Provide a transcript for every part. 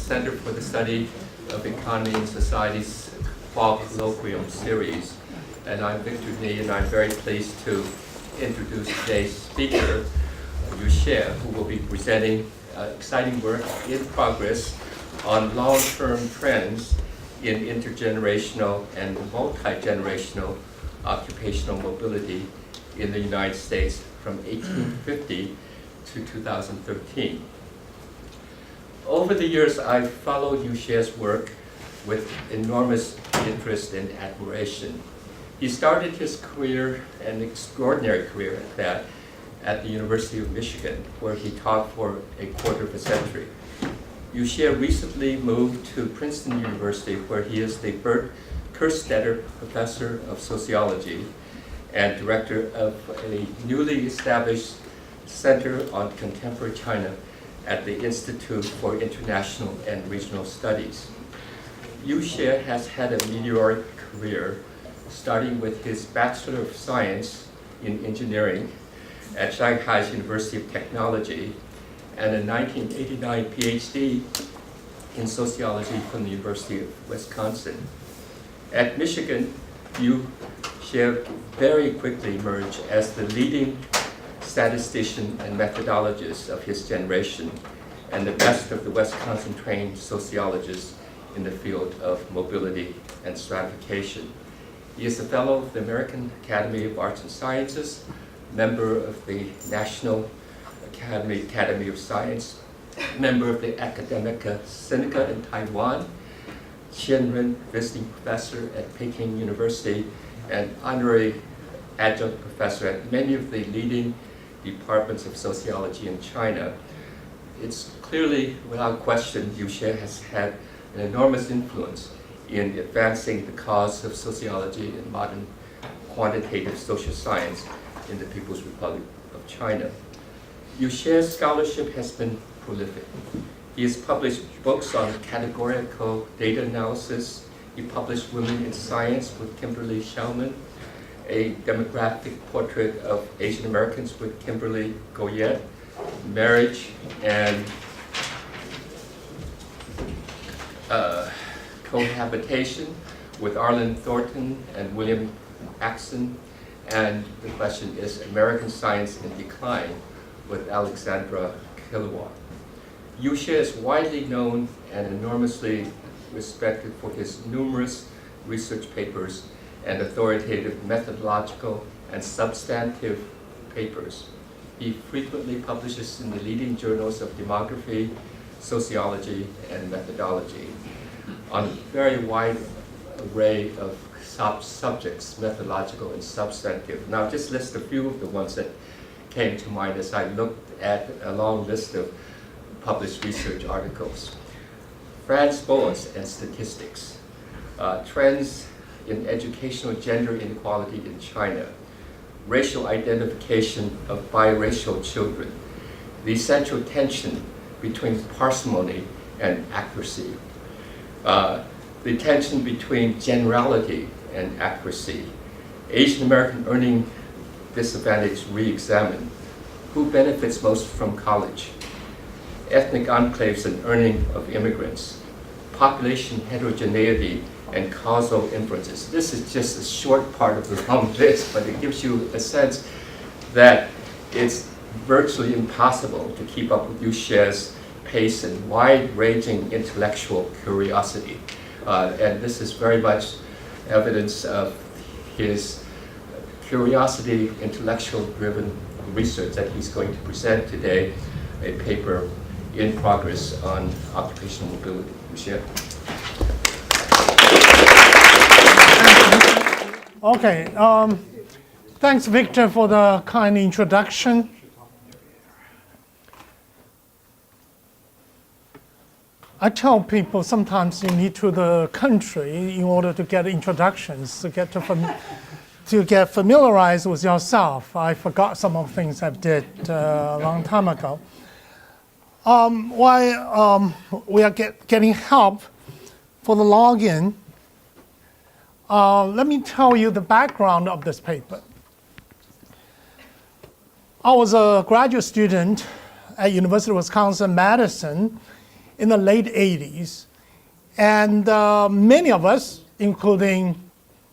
Center for the Study of Economy and Society's Fall Colloquium Series. And I'm Victor Nee, and I'm very pleased to introduce today's speaker, Yu Xie, who will be presenting exciting work in progress on long-term trends in intergenerational and multi-generational occupational mobility in the United States from 1850 to 2013. Over the years, I've followed Yu Xie's work with enormous interest and admiration. He started his career, an extraordinary career at that, at the University of Michigan, where he taught for a quarter of a century. Yu Xie recently moved to Princeton University, where he is the Bert Kerstetter Professor of Sociology and director of a newly established Center on Contemporary China at the Institute for International and Regional Studies. Yu Xie has had a meteoric career, starting with his Bachelor of Science in Engineering at Shanghai's University of Technology and a 1989 PhD in Sociology from the University of Wisconsin. At Michigan, Yu Xie very quickly emerged as the leading statistician and methodologist of his generation and the best of the Wisconsin-trained sociologists in the field of mobility and stratification. He is a fellow of the American Academy of Arts and Sciences, member of the National Academy of Science, member of the Academica Sinica in Taiwan, Qianren Visiting Professor at Peking University, and honorary adjunct professor at many of the leading departments of sociology in China. It's clearly, without question, Yu Xie has had an enormous influence in advancing the cause of sociology and modern quantitative social science in the People's Republic of China. Yu Xie's scholarship has been prolific. He has published books on categorical data analysis. He published Women in Science with Kimberly Schauman, a demographic portrait of Asian Americans with Kimberly Goyette, Marriage and Cohabitation with Arlen Thornton and William Axon, and the question is American Science in Decline with Alexandra Kilowat. Yu Xie is widely known and enormously respected for his numerous research papers and authoritative methodological and substantive papers. He frequently publishes in the leading journals of demography, sociology, and methodology on a very wide array of subjects, methodological and substantive. Now, just list a few of the ones that came to mind as I looked at a long list of published research articles. France Boas and Statistics, Trends in Educational Gender Inequality in China, Racial Identification of Biracial Children, the Essential Tension Between Parsimony and Accuracy, the tension between generality and accuracy, Asian American Earning Disadvantage Re-Examined, Who Benefits Most from College, Ethnic Enclaves and Earning of Immigrants, Population Heterogeneity and Causal Inferences. This is just a short part of the long list, but it gives you a sense that it's virtually impossible to keep up with Yu Xie's pace and wide-ranging intellectual curiosity. And this is very much evidence of his curiosity, intellectual-driven research that he's going to present today, a paper in progress on occupational mobility. Yu Xie. Okay, thanks, Victor, for the kind introduction. I tell people sometimes you need to the country in order to get introductions, to get familiarized with yourself. I forgot some of the things I did a long time ago. While we are getting help for the login, let me tell you the background of this paper. I was a graduate student at University of Wisconsin-Madison in the late 80s. And many of us, including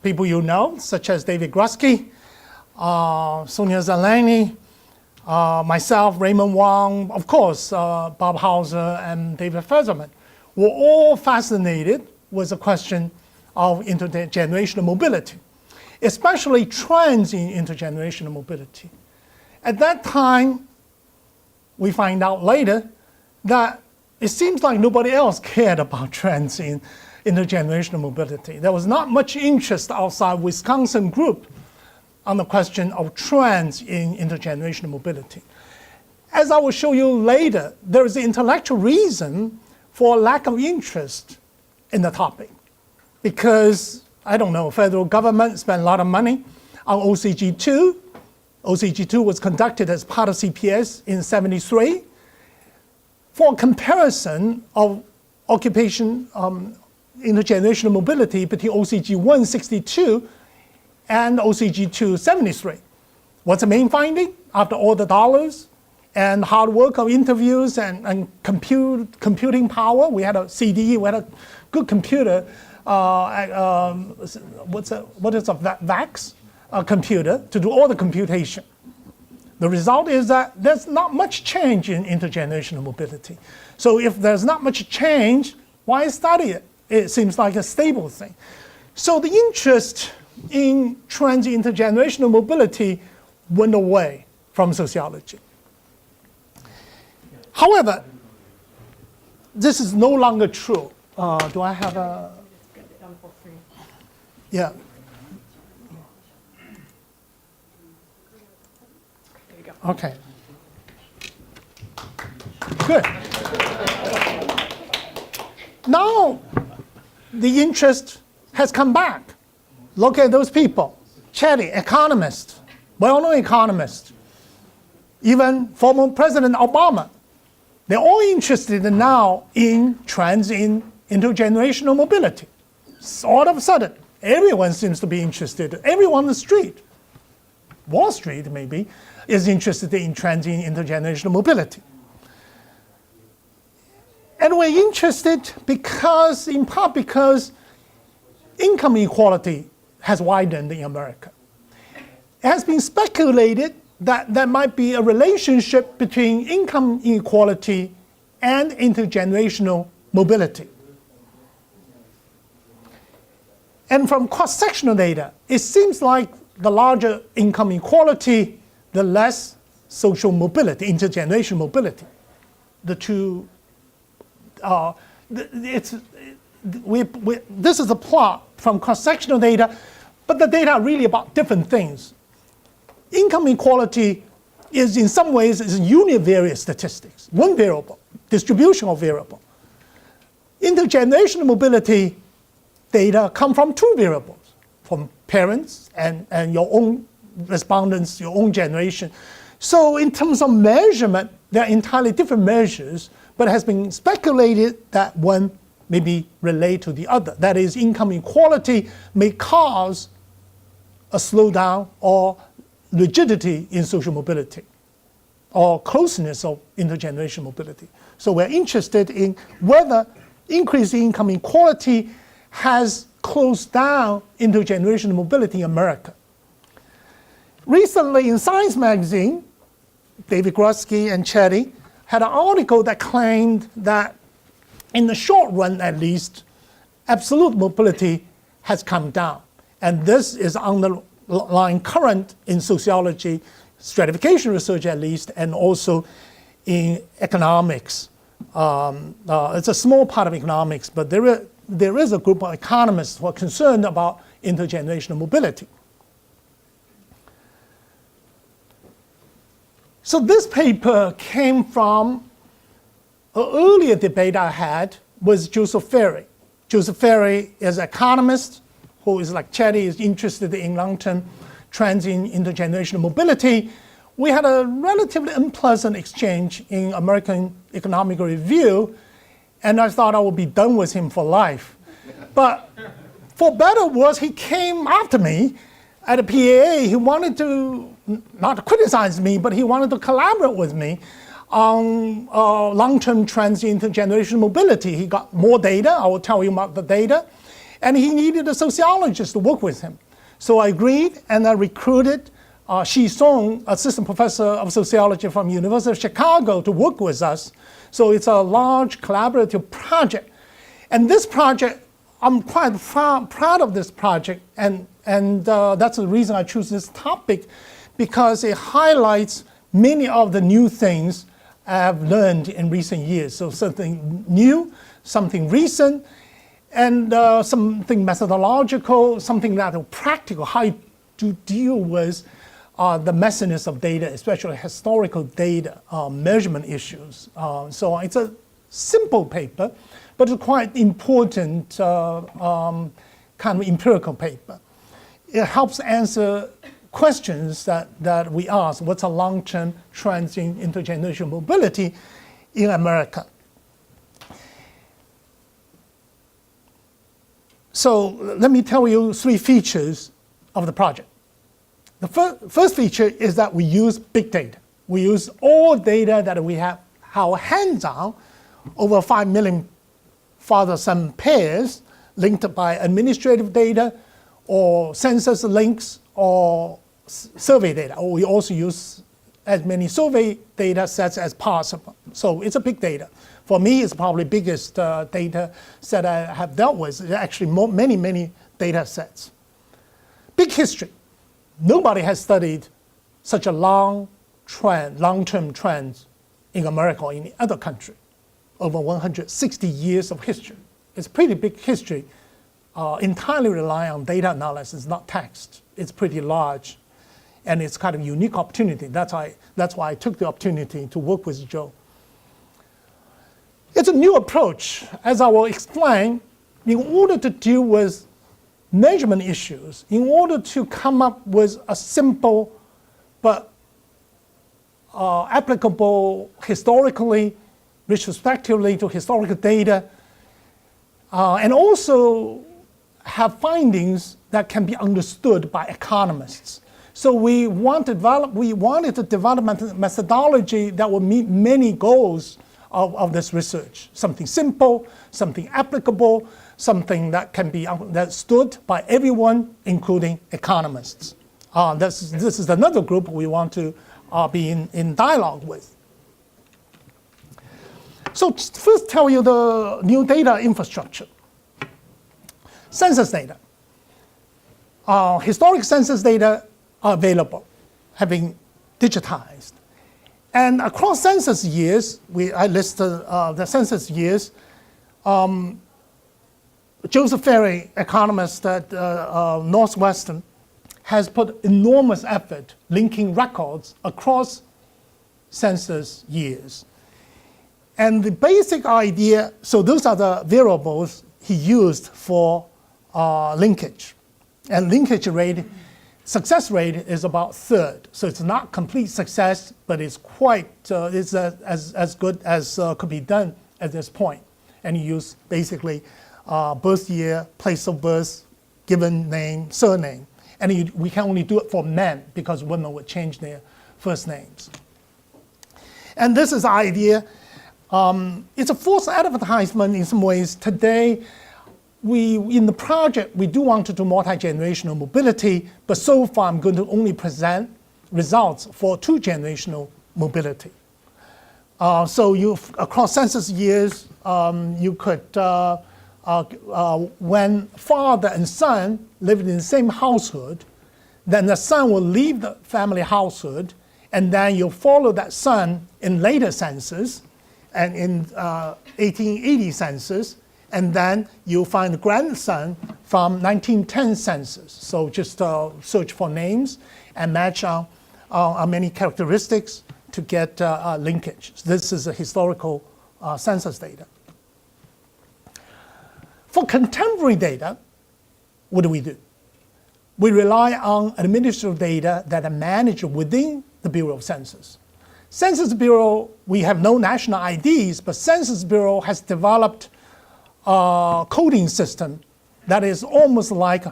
people you know, such as David Grusky, Sonia Zeleny, myself, Raymond Wong, of course, Bob Hauser and David Fezerman, were all fascinated with the question of intergenerational mobility, especially trends in intergenerational mobility. At that time, we find out later that it seems like nobody else cared about trends in intergenerational mobility. There was not much interest outside Wisconsin group on the question of trends in intergenerational mobility. As I will show you later, there is an intellectual reason for lack of interest in the topic. Because, I don't know, federal government spent a lot of money on OCG2. OCG2 was conducted as part of CPS in '73 for comparison of occupation intergenerational mobility between OCG1 '62 and OCG2 '73. What's the main finding? After all the dollars and hard work of interviews and computing power, we had a CDE, we had a good computer. What is a VAX computer to do all the computation. The result is that there's not much change in intergenerational mobility. So if there's not much change, why study it? It seems like a stable thing. So the interest in trends in intergenerational mobility went away from sociology. However, this is no longer true. Do I have a... Yeah. Okay. Good. Now, the interest has come back. Look at those people. Chetty, economist, well-known economist. Even former President Obama. They're all interested now in trends in intergenerational mobility. So all of a sudden, everyone seems to be interested. Everyone on the street, Wall Street maybe, is interested in trends in intergenerational mobility. And we're interested because, in part because income inequality has widened in America. It has been speculated that there might be a relationship between income inequality and intergenerational mobility. And from cross-sectional data, it seems like the larger income inequality, the less social mobility, intergenerational mobility. The two, this is a plot from cross-sectional data, but the data are really about different things. Income inequality is in some ways is univariate statistics, one variable, distributional variable. Intergenerational mobility data come from two variables, from parents and your own respondents, your own generation. So in terms of measurement, they're entirely different measures, but it has been speculated that one may be related to the other. That is, income inequality may cause a slowdown or rigidity in social mobility or closeness of intergenerational mobility. So we're interested in whether increasing income inequality has closed down intergenerational mobility in America. Recently in Science magazine, David Grusky and Chetty had an article that claimed that in the short run at least, absolute mobility has come down. And this is underlying current in sociology, stratification research at least, and also in economics. It's a small part of economics, but there is a group of economists who are concerned about intergenerational mobility. So this paper came from an earlier debate I had with Joseph Ferry. Joseph Ferry is an economist who is like Chetty, is interested in long-term trends in intergenerational mobility. We had a relatively unpleasant exchange in American Economic Review, and I thought I would be done with him for life. But for better or worse, he came after me at a PAA. He wanted to, not to criticize me, but he wanted to collaborate with me on long-term trends in intergenerational mobility. He got more data. I will tell you about the data. And he needed a sociologist to work with him. So I agreed, and I recruited Shi Song, assistant professor of sociology from University of Chicago, to work with us. So it's a large collaborative project. And this project, I'm quite proud of this project, and that's the reason I choose this topic, because it highlights many of the new things I've learned in recent years. So something new, something recent, and something methodological, something that is practical, how to deal with the messiness of data, especially historical data, measurement issues. So it's a simple paper, but it's quite important kind of empirical paper. It helps answer questions that we ask. What's a long-term trends in intergenerational mobility in America? So let me tell you 3 features of the project. The first feature is that we use big data. We use all data that we have our hands on, over 5 million father-son pairs linked by administrative data or census links or survey data. Or we also use as many survey data sets as possible. So it's a big data. For me, it's probably biggest data set I have dealt with. There are actually many data sets. Big history. Nobody has studied such a long-term trends in America or any other country. Over 160 years of history. It's pretty big history, entirely relying on data analysis, not text. It's pretty large, and it's kind of a unique opportunity. That's why I took the opportunity to work with Joe. It's a new approach, as I will explain. In order to deal with measurement issues, in order to come up with a simple but applicable historically, retrospectively to historical data, and also have findings that can be understood by economists. So we wanted to develop a methodology that would meet many goals of this research. Something simple, something applicable, something that can be understood by everyone, including economists. This is another group we want to be in dialogue with. So first tell you the new data infrastructure. Census data. Historic census data are available, have been digitized. And across census years, I listed the census years. Joseph Ferry, economist at Northwestern, has put enormous effort linking records across census years. And the basic idea, so those are the variables he used for linkage. And linkage rate, success rate is about 1/3. So it's not complete success, but it's quite, it's as good as could be done at this point. And you use basically birth year, place of birth, given name, surname. And we can only do it for men because women would change their first names. And this is the idea. It's a false advertisement in some ways. Today, in the project, we do want to do multi-generational mobility, but so far I'm going to only present results for 2-generational mobility. So across census years, you could, when father and son live in the same household, then the son will leave the family household, and then you follow that son in later census, and in 1880 census, and then you find the grandson from 1910 census. So just search for names and match on many characteristics to get linkage. This is a historical census data. For contemporary data, what do? We rely on administrative data that are managed within the Bureau of Census. Census Bureau, we have no national IDs, but Census Bureau has developed a coding system that is almost like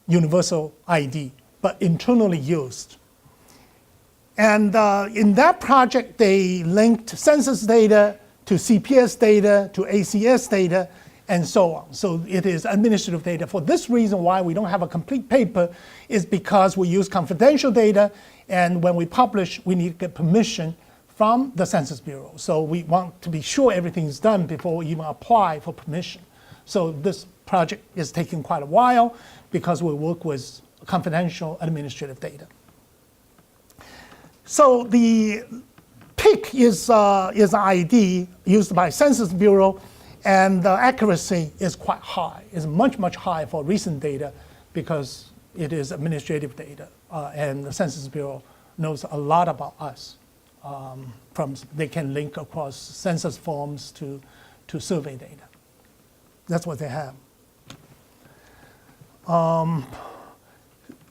universal ID, but internally used. And in that project, they linked census data to CPS data, to ACS data, and so on. So it is administrative data. For this reason, why we don't have a complete paper is because we use confidential data, and when we publish, we need to get permission from the Census Bureau. So we want to be sure everything is done before we even apply for permission. So this project is taking quite a while because we work with confidential administrative data. So the PIC is an ID used by Census Bureau, and the accuracy is quite high. It's much, much higher for recent data because it is administrative data, and the Census Bureau knows a lot about us. They can link across census forms to survey data. That's what they have.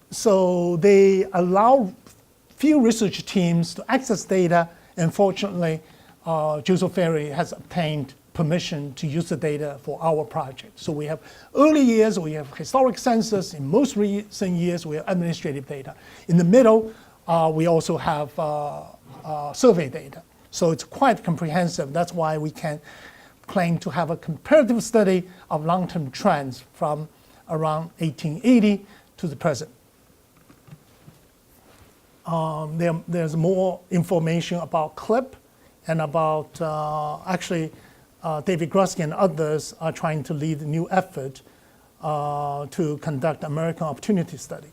So they allow few research teams to access data. Unfortunately, Joseph Ferry has obtained permission to use the data for our project. So we have early years, we have historic census. In most recent years, we have administrative data. In the middle, we also have survey data. So it's quite comprehensive. That's why we can claim to have a comparative study of long-term trends from around 1880 to the present. There's more information about CLIP and about David Grusky and others are trying to lead a new effort to conduct American Opportunity Study.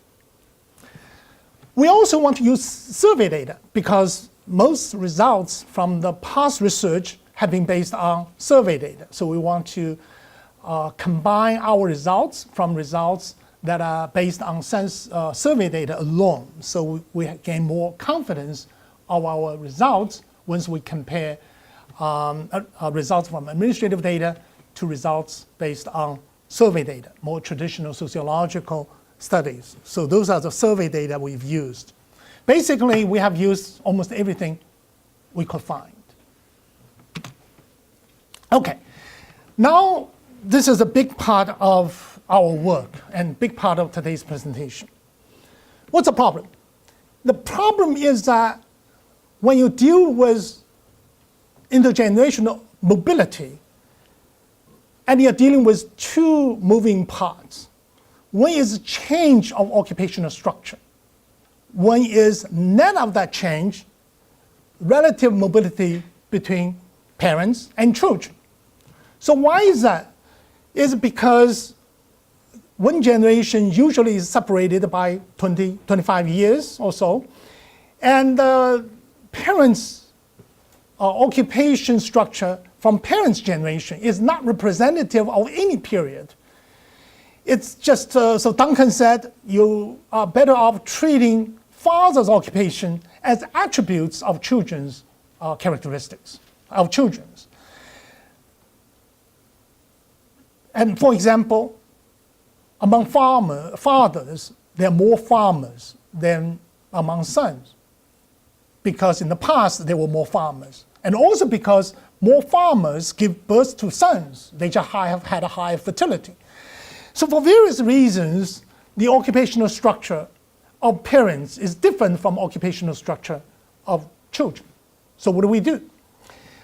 We also want to use survey data because most results from the past research have been based on survey data. So we want to combine our results from results that are based on survey data alone. So we gain more confidence of our results once we compare results from administrative data to results based on survey data, more traditional sociological studies. So those are the survey data we've used. Basically, we have used almost everything we could find. Okay, now this is a big part of our work and big part of today's presentation. What's the problem? The problem is that when you deal with intergenerational mobility and you're dealing with two moving parts, one is change of occupational structure. One is net of that change, relative mobility between parents and children. So why is that? It's because one generation usually is separated by 20, 25 years or so, and parents' occupation structure from parents' generation is not representative of any period. It's just, so Duncan said, you are better off treating father's occupation as attributes of children's characteristics, of children's. And for example, among fathers, there are more farmers than among sons, because in the past there were more farmers, and also because more farmers give birth to sons. They just have had a higher fertility. So for various reasons, the occupational structure of parents is different from occupational structure of children. So what do?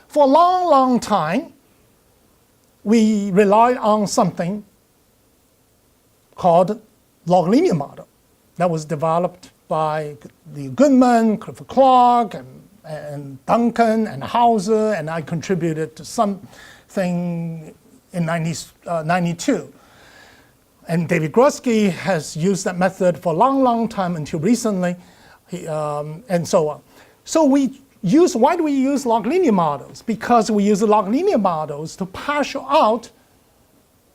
For a long, long time, we relied on something called log linear model that was developed by the Goodman, Clifford Clark, and Duncan, and Hauser, and I contributed to something in 92. And David Grusky has used that method for a long, long time until recently, and so on. So why do we use log linear models? Because we use the log linear models to partial out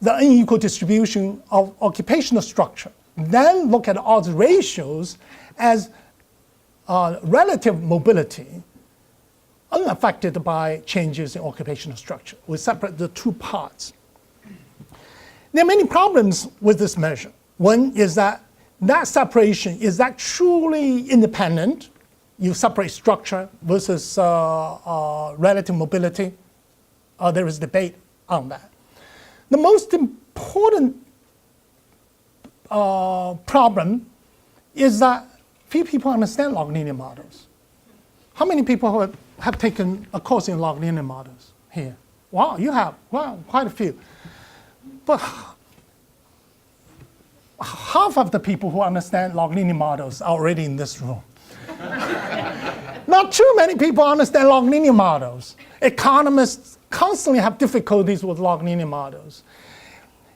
the unequal distribution of occupational structure. Then look at odds ratios as relative mobility unaffected by changes in occupational structure. We separate the two parts. There are many problems with this measure. One is that separation, is that truly independent? You separate structure versus relative mobility. There is debate on that. The most important problem is that few people understand log linear models. How many people have taken a course in log linear models here? Wow, you have. Well, quite a few. But half of the people who understand log linear models are already in this room. Not too many people understand log linear models. Economists constantly have difficulties with log linear models.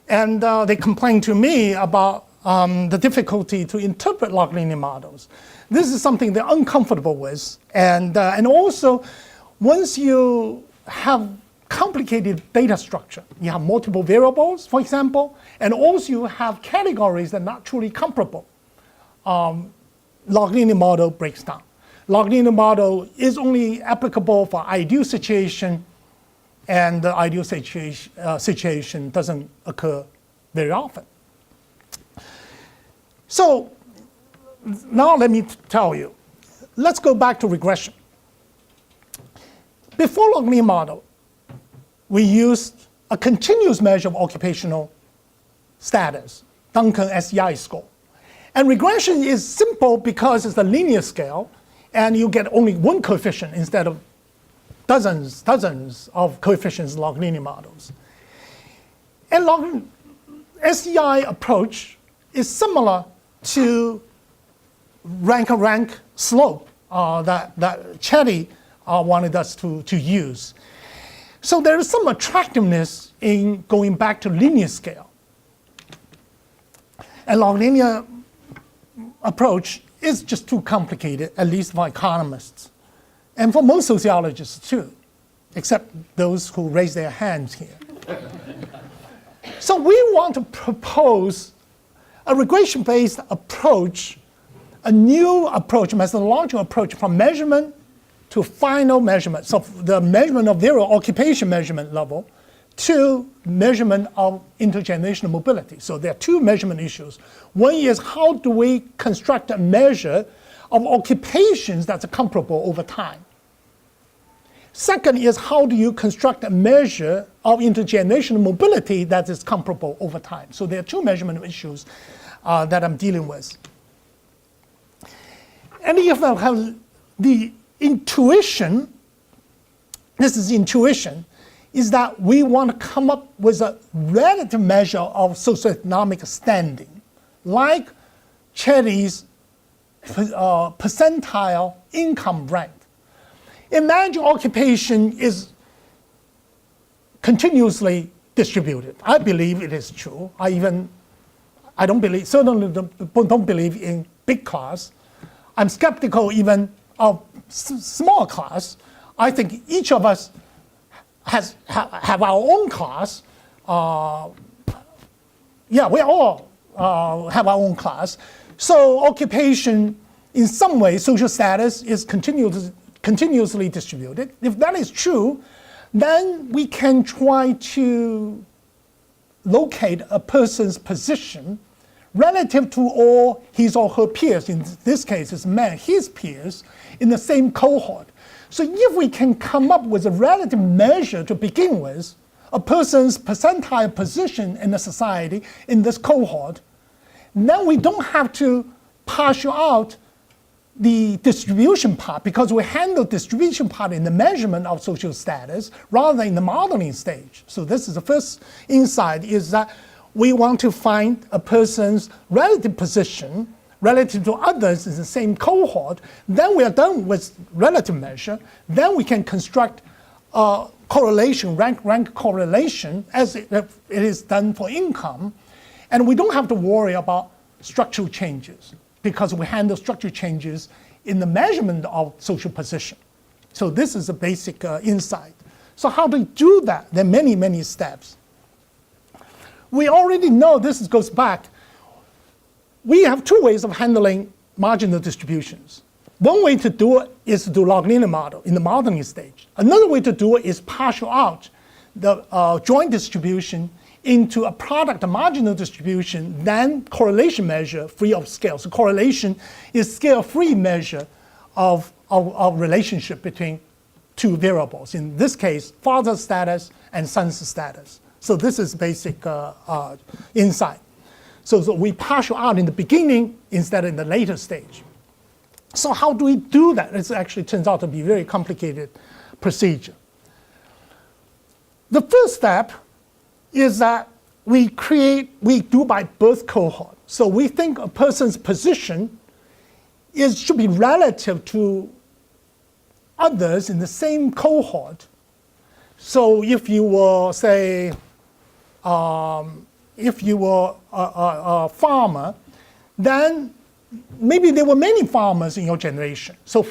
And they complain to me about the difficulty to interpret log linear models. This is something they're uncomfortable with. And also, once you have complicated data structure, you have multiple variables, for example, and also you have categories that are not truly comparable. Log linear model breaks down. Log linear model is only applicable for ideal situation, and the ideal situation doesn't occur very often. So now let me tell you, let's go back to regression. Before log linear model, we used a continuous measure of occupational status, Duncan SEI score. And regression is simple because it's a linear scale, and you get only one coefficient instead of dozens of coefficients in log linear models. And SEI approach is similar to rank slope that Chetty wanted us to use. So there is some attractiveness in going back to linear scale. And log linear approach is just too complicated, at least for economists, and for most sociologists too, except those who raise their hands here. So we want to propose a regression-based approach, a new approach, methodological approach from measurement to final measurement. So the measurement of zero occupation measurement level to measurement of intergenerational mobility. So there are two measurement issues. One is how do we construct a measure of occupations that's comparable over time. Second is how do you construct a measure of intergenerational mobility that is comparable over time. So there are two measurement issues that I'm dealing with. And if I have the intuition, this is intuition, is that we want to come up with a relative measure of socioeconomic standing, like Chetty's percentile income rank. Imagine occupation is continuously distributed. I believe it is true. Certainly don't believe in big class. I'm skeptical even of small class. I think each of us have our own class. We all have our own class. So occupation, in some way, social status is continuously distributed. If that is true, then we can try to locate a person's position relative to all his or her peers. In this case, it's men, his peers, in the same cohort. So if we can come up with a relative measure to begin with, a person's percentile position in the society in this cohort, then we don't have to partial out the distribution part, because we handle distribution part in the measurement of social status rather than in the modeling stage. So this is the first insight, is that we want to find a person's relative position relative to others in the same cohort. Then we are done with relative measure. Then we can construct correlation, rank correlation, as it is done for income. And we don't have to worry about structural changes, because we handle structural changes in the measurement of social position. So this is a basic insight. So how do we do that? There are many, many steps. We already know, this goes back, we have two ways of handling marginal distributions. One way to do it is to do log linear model in the modeling stage. Another way to do it is partial out the joint distribution into a product of marginal distribution, then correlation measure free of scale. So correlation is scale-free measure of relationship between two variables. In this case, father's status and son's status. So this is basic insight. So we partial out in the beginning instead of in the later stage. So how do we do that? It actually turns out to be a very complicated procedure. The first step is that we do by birth cohort. So we think a person's position should be relative to others in the same cohort. So if you were, say, if you were a farmer, then maybe there were many farmers in your generation. So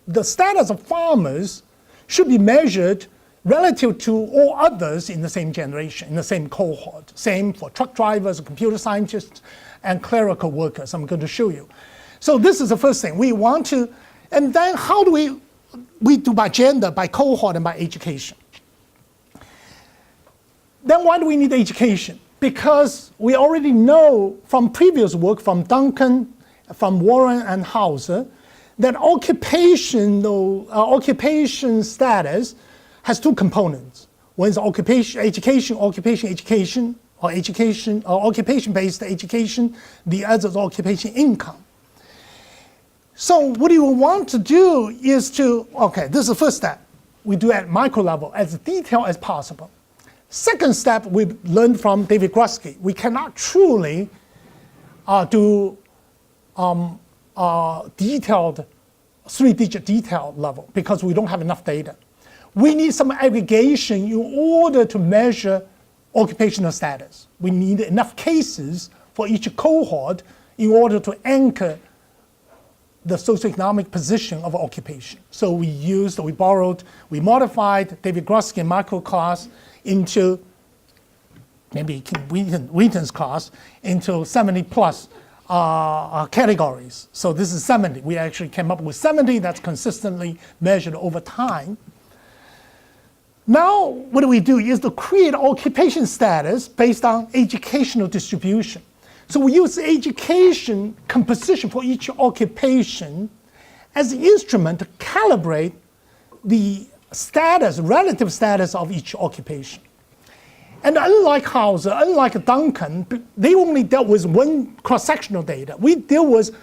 the status of farmers should be measured relative to all others in the same generation, in the same cohort. Same for truck drivers, computer scientists, and clerical workers. I'm going to show you. So this is the first thing. We want to, and then how do we do by gender, by cohort, and by education. Then why do we need education? Because we already know from previous work from Duncan, from Warren and Hauser, that occupation status has two components. One is occupation, education, or occupation-based education. The other is occupation income. So what you want to do is to, okay, this is the first step. We do at micro level as detailed as possible. Second step, we learned from David Grusky. We cannot truly do detailed, 3-digit detail level because we don't have enough data. We need some aggregation in order to measure occupational status. We need enough cases for each cohort in order to anchor the socioeconomic position of occupation. So we modified David Grusky microclass into maybe Wheaton's class into 70 plus categories. So this is 70. We actually came up with 70 that's consistently measured over time. Now, what do we do is to create occupation status based on educational distribution. So we use education composition for each occupation as an instrument to calibrate the status, relative status of each occupation. And unlike Hauser, unlike Duncan, they only dealt with one cross-sectional data. We deal with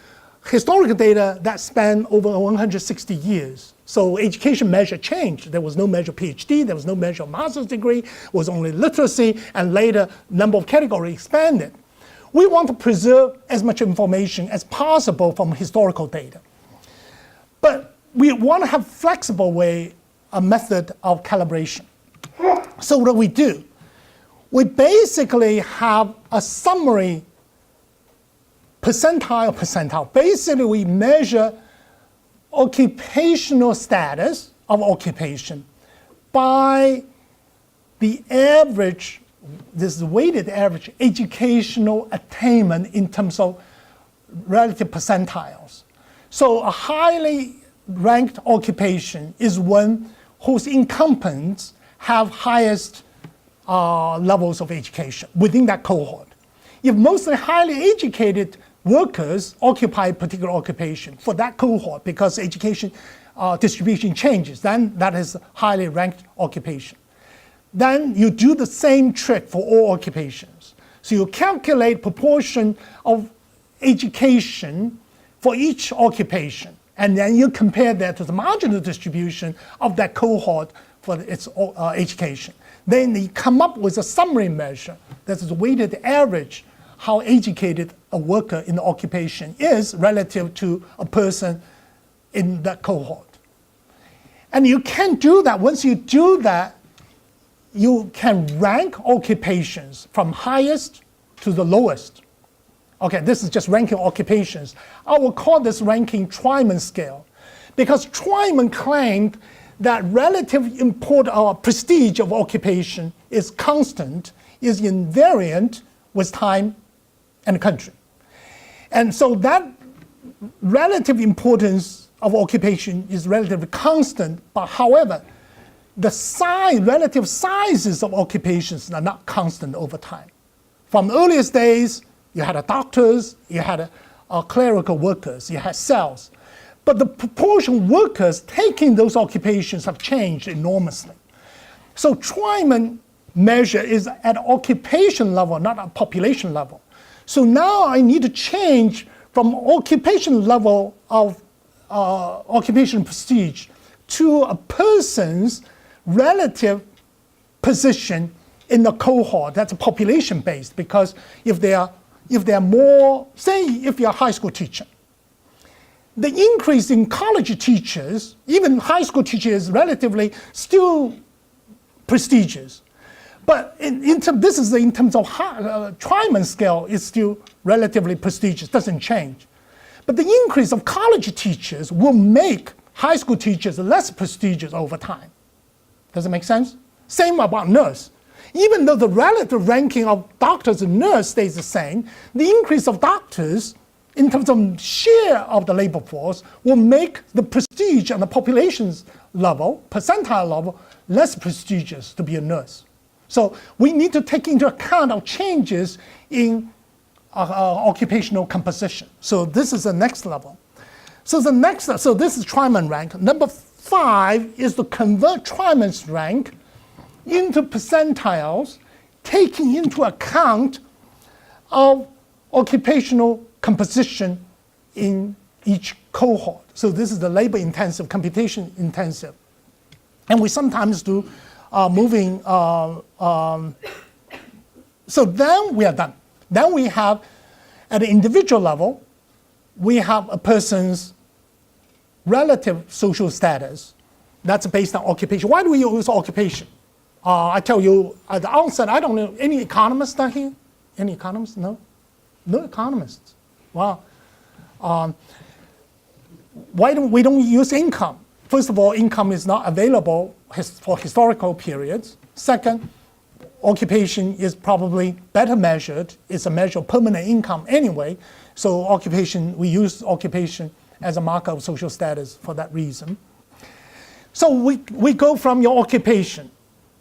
historical data that span over 160 years. So education measure changed. There was no measure of PhD, there was no measure of master's degree, it was only literacy, and later number of categories expanded. We want to preserve as much information as possible from historical data. But we want to have flexible a method of calibration. So what do we do? We basically have a summary percentile. Basically, we measure occupational status of occupation by the average, this is weighted average educational attainment in terms of relative percentiles. So a highly ranked occupation is one whose incumbents have highest levels of education within that cohort. If mostly highly educated workers occupy a particular occupation for that cohort because education distribution changes, then that is a highly ranked occupation. Then you do the same trick for all occupations. So you calculate proportion of education for each occupation, and then you compare that to the marginal distribution of that cohort for its education. Then you come up with a summary measure that is weighted average how educated a worker in the occupation is relative to a person in that cohort. And you can do that. Once you do that, you can rank occupations from highest to the lowest. Okay, this is just ranking occupations. I will call this ranking Twyman scale because Twyman claimed that relative prestige of occupation is constant, is invariant with time and country. And so that relative importance of occupation is relatively constant, but however, the relative sizes of occupations are not constant over time. From the earliest days, you had doctors, you had clerical workers, you had sales. But the proportion of workers taking those occupations have changed enormously. So Twyman measure is at occupation level, not at population level. So now I need to change from occupation level of occupational prestige to a person's relative position in the cohort. That's population-based, because if they are more, say if you're a high school teacher, the increase in college teachers, even high school teachers, relatively still prestigious. But this is in terms of Tryman scale, it's still relatively prestigious, doesn't change. But the increase of college teachers will make high school teachers less prestigious over time. Does it make sense? Same about nurse. Even though the relative ranking of doctors and nurse stays the same, the increase of doctors in terms of share of the labor force will make the prestige on the population's level, percentile level, less prestigious to be a nurse. So we need to take into account of changes in occupational composition. So this is the next level. So this is Tryman rank. Number 5 is to convert Tryman's rank into percentiles, taking into account of occupational composition in each cohort. So this is the labor intensive, computation intensive. And we sometimes do moving, so then we are done. Then we have, at the individual level, we have a person's relative social status. That's based on occupation. Why do we use occupation? I tell you at the outset, I don't know, any economists down here? Any economists? No? No economists. Wow. Why don't we use income? First of all, income is not available for historical periods. Second, occupation is probably better measured. It's a measure of permanent income anyway. So occupation, we use occupation as a marker of social status for that reason. So we go from your occupation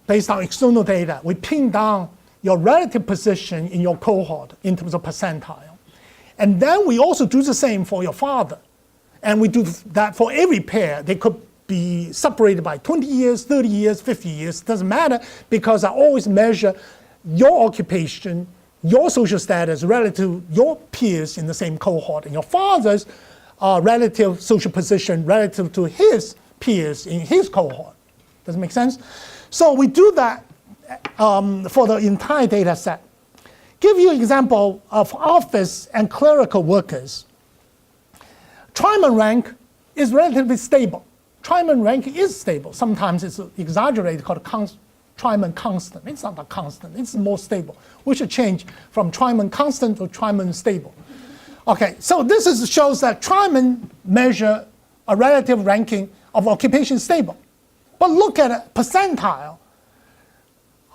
based on external data. We pin down your relative position in your cohort in terms of percentile. And then we also do the same for your father. And we do that for every pair. They could be separated by 20 years, 30 years, 50 years. Doesn't matter, because I always measure your occupation, your social status relative to your peers in the same cohort, and your father's relative social position relative to his peers in his cohort. Does it make sense? So we do that for the entire data set. Give you an example of office and clerical workers. Tryman rank is relatively stable. Tryman rank is stable. Sometimes it's exaggerated, called Tryman constant. It's not a constant, it's more stable. We should change from Tryman constant to Tryman stable. Okay, so this shows that Tryman measure a relative ranking of occupation stable. But look at a percentile.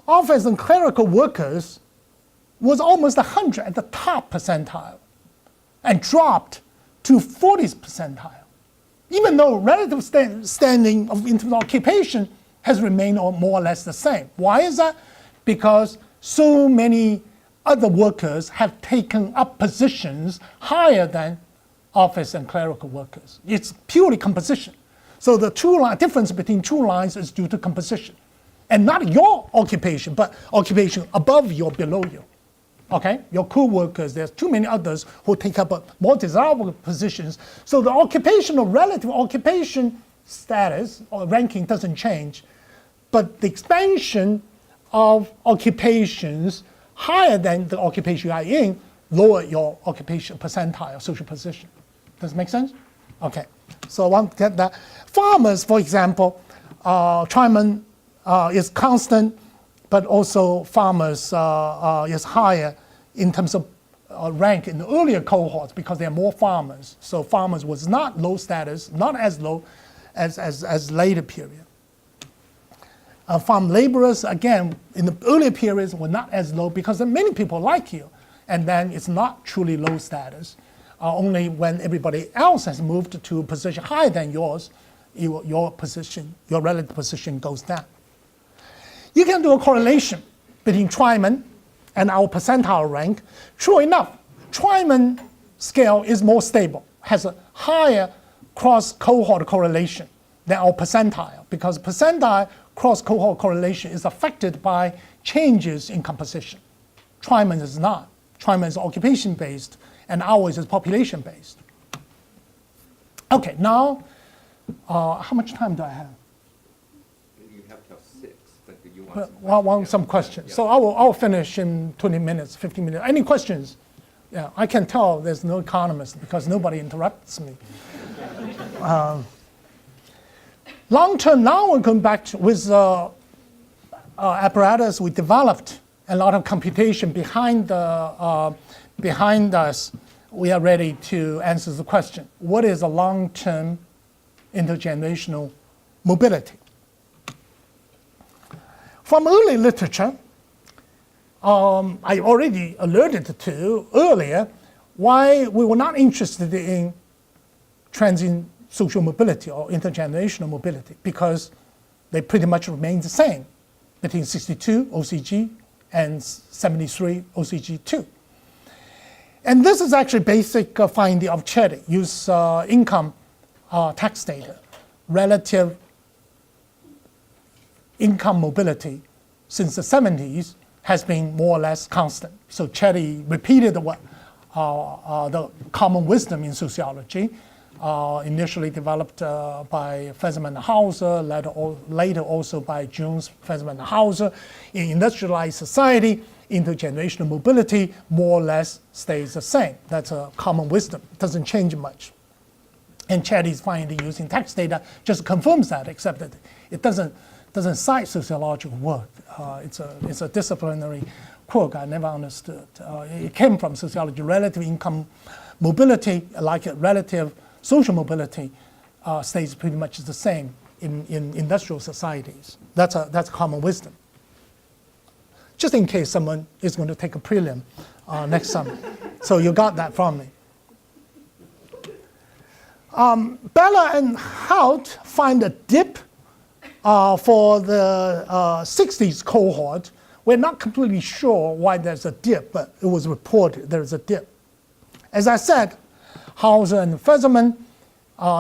Office and clerical workers was almost 100 at the top percentile and dropped to 40th percentile, even though relative standing in terms of occupation has remained more or less the same. Why is that? Because so many other workers have taken up positions higher than office and clerical workers. It's purely composition. So the difference between two lines is due to composition. And not your occupation, but occupation above you or below you. Okay, your co-workers, there's too many others who take up more desirable positions. So the relative occupation status or ranking doesn't change, but the expansion of occupations higher than the occupation you are in lower your occupation percentile, social position. Does it make sense? Okay, so I want to get that. Farmers, for example, Tryman is constant, but also farmers is higher in terms of rank in the earlier cohorts because there are more farmers. So farmers was not low status, not as low as later period. Farm laborers, again, in the earlier periods were not as low because there are many people like you, and then it's not truly low status. Only when everybody else has moved to a position higher than yours, your position, your relative position goes down. You can do a correlation between Tryman and our percentile rank. True enough, Tryman scale is more stable, has a higher cross-cohort correlation than our percentile, because percentile cross-cohort correlation is affected by changes in composition. Tryman is not. Tryman is occupation-based, and ours is population-based. Okay, now, how much time do I have? You have till 6, but do you want Some questions. So I'll finish in 20 minutes, 15 minutes. Any questions? Yeah, I can tell there's no economist because nobody interrupts me. Long term, now we're going back to, with apparatus we developed, a lot of computation behind us. We are ready to answer the question: what is a long-term intergenerational mobility? From early literature, I already alerted to earlier why we were not interested in transient social mobility or intergenerational mobility, because they pretty much remain the same between 62 OCG and 73 OCG2. And this is actually basic finding of Chetty. Use income tax data, relative income mobility since the 70s has been more or less constant. So Chetty repeated what the common wisdom in sociology, initially developed by Fezman and Hauser, later also by Jones, Fezman and Hauser. In industrialized society, intergenerational mobility more or less stays the same. That's a common wisdom. It doesn't change much. And Chetty's finding using tax data just confirms that, except that it doesn't cite sociological work. It's a disciplinary quirk I never understood. It came from sociology. Relative income mobility, like relative social mobility, stays pretty much the same in industrial societies. That's common wisdom. Just in case someone is going to take a prelim next summer. So you got that from me. Bella and Hout find a dip for the 60s cohort. We're not completely sure why there's a dip, but it was reported there's a dip. As I said, Hauser and Fezman,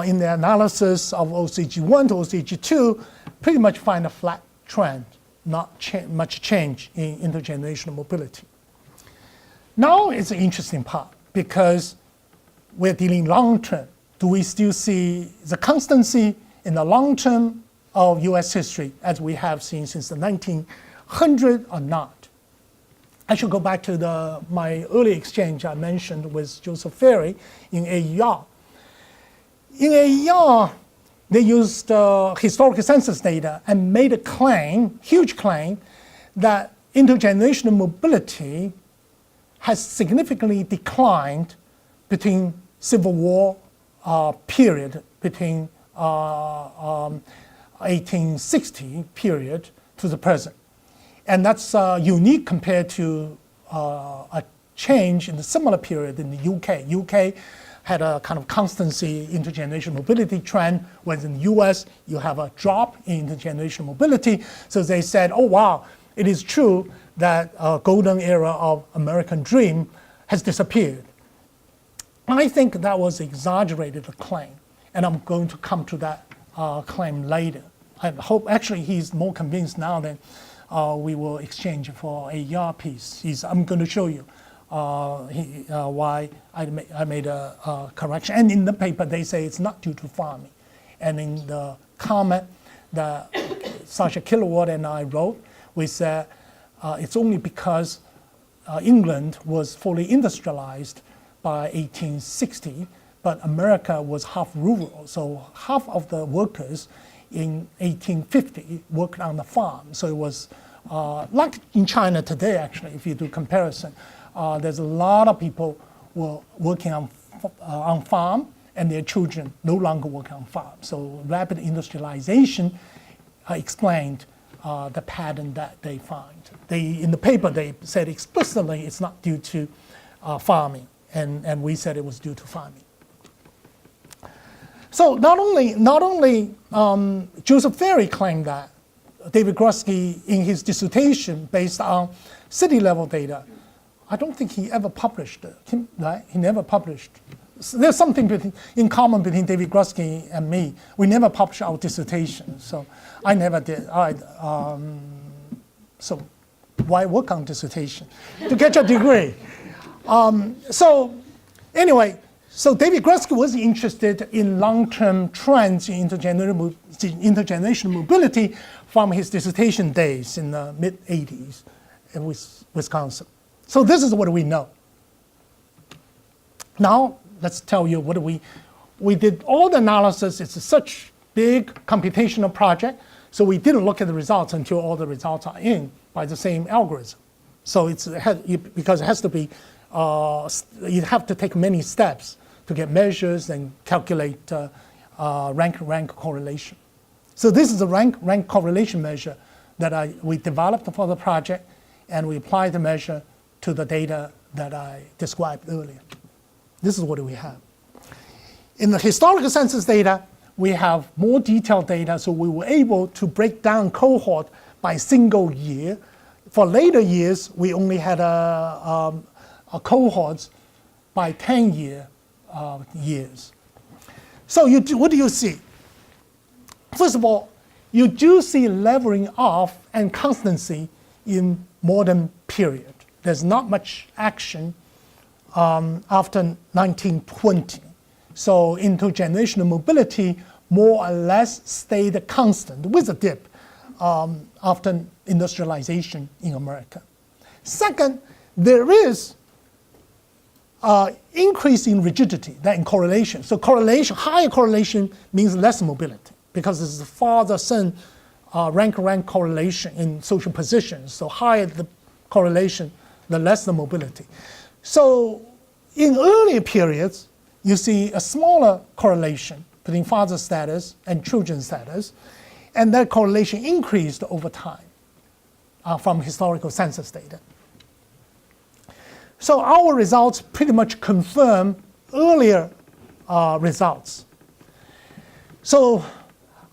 in their analysis of OCG1 to OCG2, pretty much find a flat trend, not much change in intergenerational mobility. Now it's an interesting part, because we're dealing long term. Do we still see the constancy in the long term of US history as we have seen since the 1900s or not? I should go back to my early exchange I mentioned with Joseph Ferry in AER. In AER, they used historical census data and made a claim, huge claim, that intergenerational mobility has significantly declined between Civil War period, between 1860 period to the present. And that's unique compared to a change in the similar period in the UK. UK had a kind of constancy intergenerational mobility trend, whereas in the US, you have a drop in intergenerational mobility. So they said, oh wow, it is true that a golden era of American dream has disappeared. I think that was exaggerated claim, and I'm going to come to that claim later. I hope actually he's more convinced now than we will exchange for a AER piece. I'm going to show you why I made a correction. And in the paper, they say it's not due to farming. And in the comment that Sasha Kilowatt and I wrote, we said it's only because England was fully industrialized by 1860, but America was half rural. So half of the workers in 1850 worked on the farm. So it was like in China today, actually, if you do comparison. There's a lot of people were working on farm, and their children no longer work on farm. So rapid industrialization explained the pattern that they find. In the paper, they said explicitly it's not due to farming, and we said it was due to farming. So not only Joseph Ferry claimed that, David Grusky in his dissertation based on city level data, I don't think he ever published it, right? He never published. So there's something in common between David Grusky and me. We never published our dissertation, so I never did. So why work on dissertation? To get your degree. So anyway, So David Grutsky was interested in long-term trends in intergenerational mobility from his dissertation days in the mid-'80s in Wisconsin. So this is what we know. Now, let's tell you what we did all the analysis. It's such big computational project, so we didn't look at the results until all the results are in by the same algorithm. So because it has to be, you have to take many steps to get measures and calculate rank correlation. So this is a rank correlation measure that we developed for the project, and we applied the measure to the data that I described earlier. This is what we have. In the historical census data, we have more detailed data, so we were able to break down cohort by single year. For later years, we only had a cohorts by 10 years. So what do you see? First of all, you do see leveling off and constancy in modern period. There's not much action after 1920. So intergenerational mobility more or less stayed constant with a dip after industrialization in America. Second, there is increase in rigidity, that in correlation. So higher correlation means less mobility because it's the father-son rank-rank correlation in social positions. So higher the correlation, the less the mobility. So in earlier periods, you see a smaller correlation between father status and children status, and that correlation increased over time from historical census data. So our results pretty much confirm earlier results. So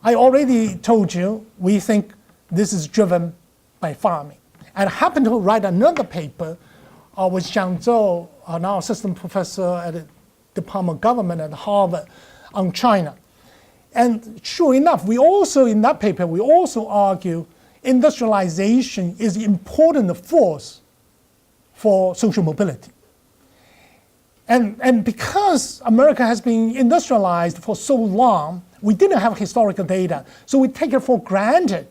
I already told you we think this is driven by farming. And I happened to write another paper with Xiang Zhou, now assistant professor at the Department of Government at Harvard, on China. And sure enough, in that paper, we also argue industrialization is an important force for social mobility. And because America has been industrialized for so long, we didn't have historical data. So we take it for granted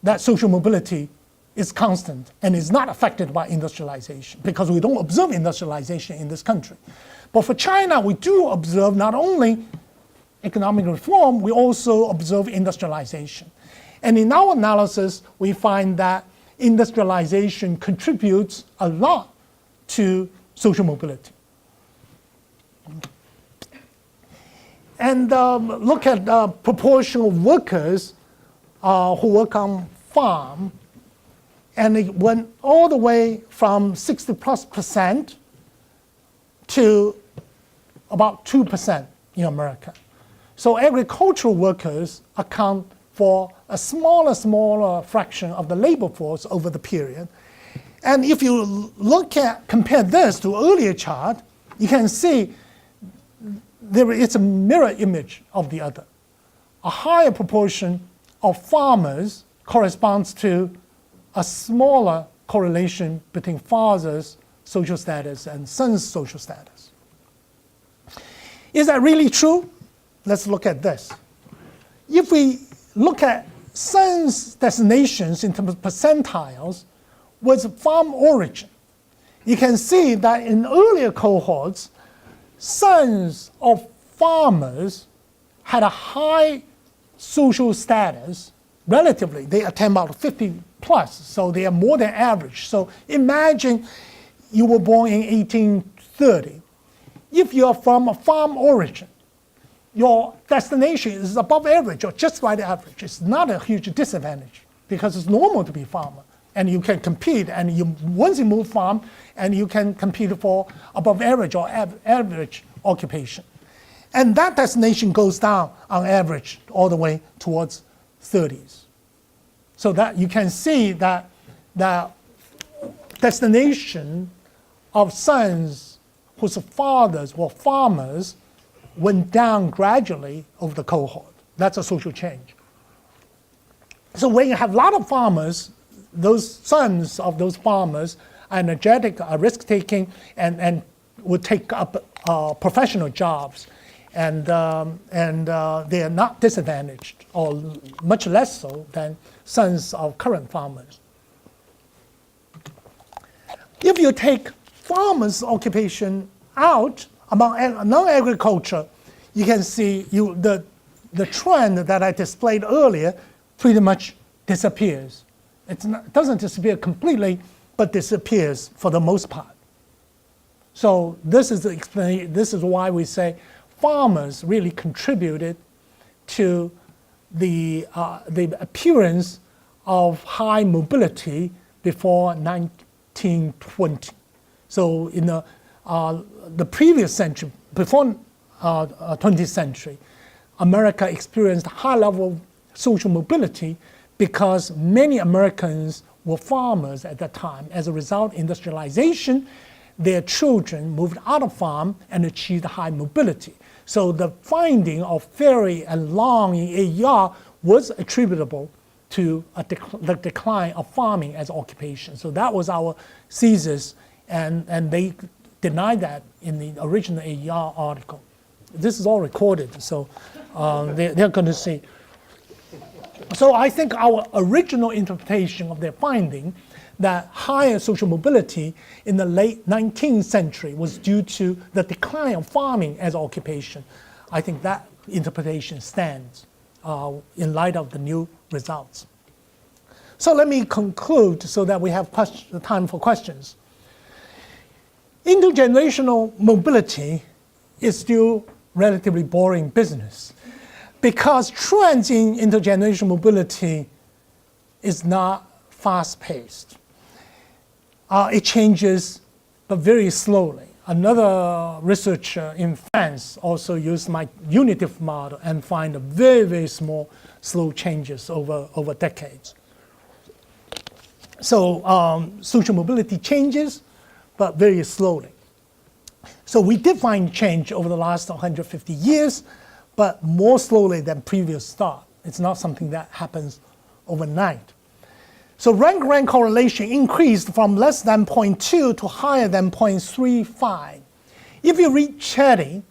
that social mobility is constant and is not affected by industrialization because we don't observe industrialization in this country. But for China, we do observe not only economic reform, we also observe industrialization. And in our analysis, we find that industrialization contributes a lot to social mobility. And look at the proportion of workers who work on farm, and it went all the way from 60+% to about 2% in America. So agricultural workers account for a smaller fraction of the labor force over the period. And if you compare this to earlier chart, you can see it's a mirror image of the other. A higher proportion of farmers corresponds to a smaller correlation between father's social status and son's social status. Is that really true? Let's look at this. If we look at son's destinations in terms of percentiles with farm origin, you can see that in earlier cohorts, sons of farmers had a high social status. Relatively, they attain about 50+, so they are more than average. So imagine you were born in 1830. If you are from a farm origin, your destination is above average or just right average. It's not a huge disadvantage because it's normal to be a farmer and you can compete, and once you move farm and you can compete for above average or average occupation. And that destination goes down on average all the way towards 30s. So that you can see that the destination of sons whose fathers were farmers went down gradually over the cohort. That's a social change. So when you have a lot of farmers, those sons of those farmers are energetic, are risk-taking, and would take up professional jobs, and they are not disadvantaged, or much less so than sons of current farmers. If you take farmers' occupation out among non-agriculture, you can see the trend that I displayed earlier pretty much disappears. It doesn't disappear completely, but disappears for the most part. So this is why we say farmers really contributed to the appearance of high mobility before 1920. So in the previous century, before 20th century, America experienced high level social mobility because many Americans were farmers at that time. As a result, industrialization, their children moved out of farm and achieved high mobility. So the finding of Ferry and Long in AER was attributable to the decline of farming as occupation. So that was our thesis, and they denied that in the original AER article. This is all recorded, so they're going to see. So I think our original interpretation of their finding that higher social mobility in the late 19th century was due to the decline of farming as occupation. I think that interpretation stands in light of the new results. So let me conclude so that we have time for questions. Intergenerational mobility is still relatively boring business because trends in intergenerational mobility is not fast-paced. It changes, but very slowly. Another researcher in France also used my unitive model and find very, very small, slow changes over decades. So social mobility changes, but very slowly. So we did find change over the last 150 years, but more slowly than previous thought. It's not something that happens overnight. So rank-rank correlation increased from less than 0.2 to higher than 0.35. If you read Chetty,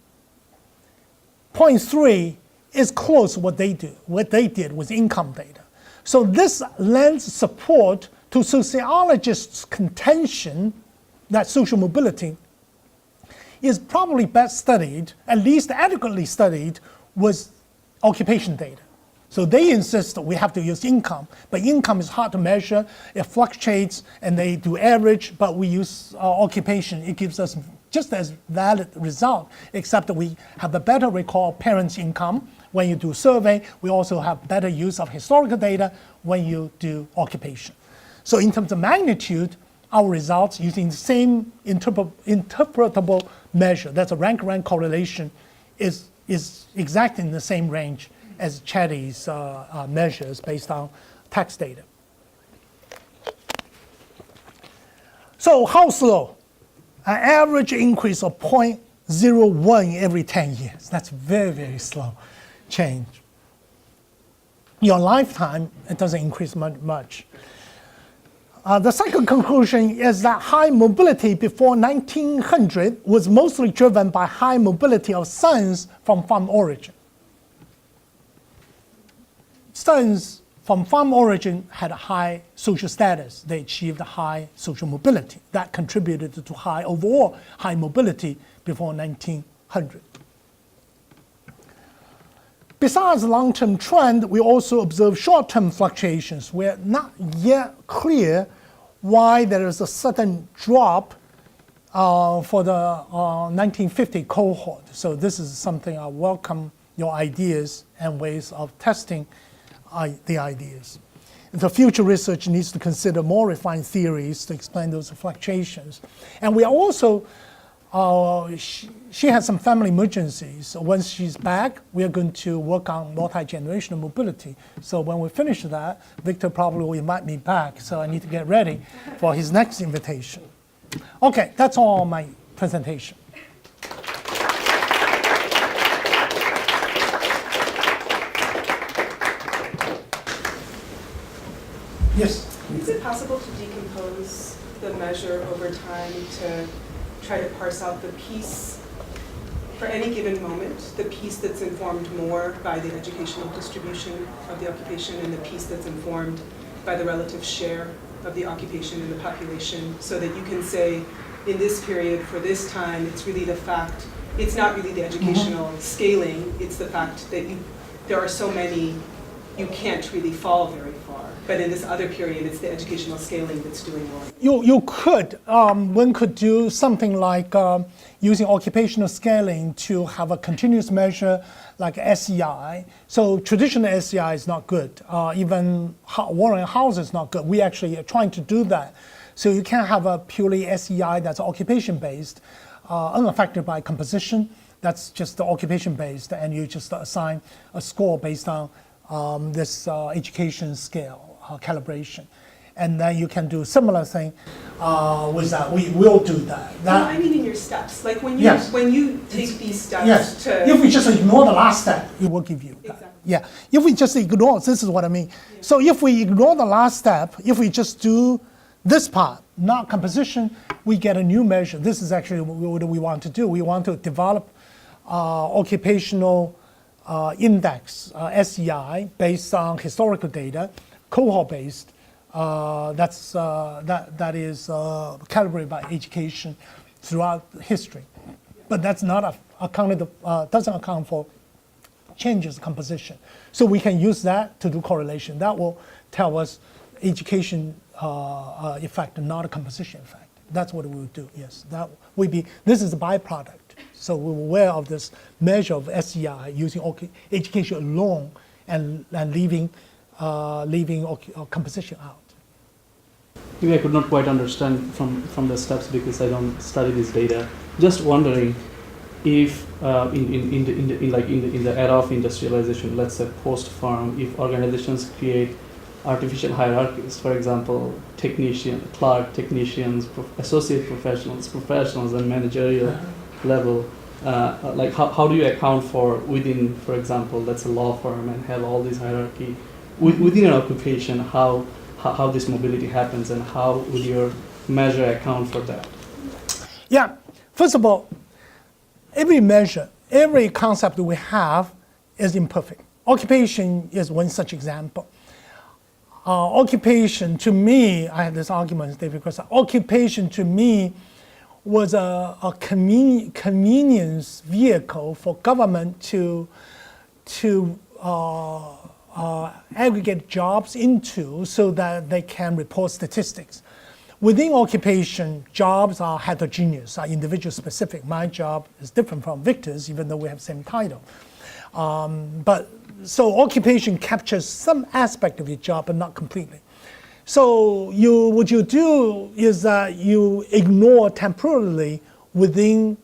0.3 is close to what they did with income data. So this lends support to sociologists' contention that social mobility is probably best studied, at least adequately studied, with occupation data. So they insist that we have to use income, but income is hard to measure, it fluctuates, and they do average, but we use occupation. It gives us just as valid result, except that we have a better recall of parents' income when you do survey. We also have better use of historical data when you do occupation. So in terms of magnitude, our results using the same interpretable measure, that's a rank-rank correlation, is exactly in the same range as Chetty's measures based on tax data. So how slow? An average increase of 0.01 every 10 years. That's very, very slow change. Your lifetime, it doesn't increase much. The second conclusion is that high mobility before 1900 was mostly driven by high mobility of sons from farm origin. Sons from farm origin had a high social status. They achieved high social mobility. That contributed to overall high mobility before 1900. Besides the long-term trend, we also observe short-term fluctuations. We're not yet clear why there is a sudden drop for the 1950 cohort. So this is something I welcome your ideas and ways of testing the ideas. The future research needs to consider more refined theories to explain those fluctuations. And we are also, she has some family emergencies. So once she's back, we are going to work on multi-generational mobility. So when we finish that, Victor probably will invite me back. So I need to get ready for his next invitation. Okay, that's all my presentation. Yes? Is it possible to decompose the measure over time to try to parse out the piece for any given moment, the piece that's informed more by the educational distribution of the occupation and the piece that's informed by the relative share of the occupation in the population, so that you can say, in this period, for this time, it's really the fact, it's not really the educational scaling, it's the fact that there are so many, you can't really fall very far. But in this other period, it's the educational scaling that's doing more. You could, one could do something like using occupational scaling to have a continuous measure like SEI. So traditional SEI is not good. Even Warren House is not good. We actually are trying to do that. So you can have a purely SEI that's occupation-based, unaffected by composition. That's just the occupation-based, and you just assign a score based on this education scale calibration. And then you can do similar thing with that. We will do that. No, I mean in your steps. Like when you, Yes. when you take these steps Yes, to... if we just ignore the last step, it will give you that. Exactly. Yeah, if we just ignore, this is what I mean. Yeah. So if we ignore the last step, if we just do this part, not composition, we get a new measure. This is actually what we want to do. We want to develop occupational index, SEI, based on historical data, cohort-based, that is calibrated by education throughout history. But that's not doesn't account for changes in composition. So we can use that to do correlation. That will tell us education effect and not a composition effect. That's what we will do, yes. This is a byproduct. So we're aware of this measure of SEI using education alone and leaving composition out. Maybe I could not quite understand from the steps because I don't study this data. Just wondering if in the era of industrialization, let's say post-farm, if organizations create artificial hierarchies, for example, clerk technicians, associate professionals, and managerial level. Like how do you account for within, for example, that's a law firm and have all this hierarchy within an occupation, how this mobility happens and how will your measure account for that? Yeah, first of all, every measure, every concept we have is imperfect. Occupation is one such example. Occupation, to me, I had this argument with David Kerstetter, occupation to me was a convenience vehicle for government to aggregate jobs into so that they can report statistics. Within occupation, jobs are heterogeneous, are individual specific. My job is different from Victor's, even though we have the same title. So occupation captures some aspect of your job, but not completely. So what you do is that you ignore temporarily within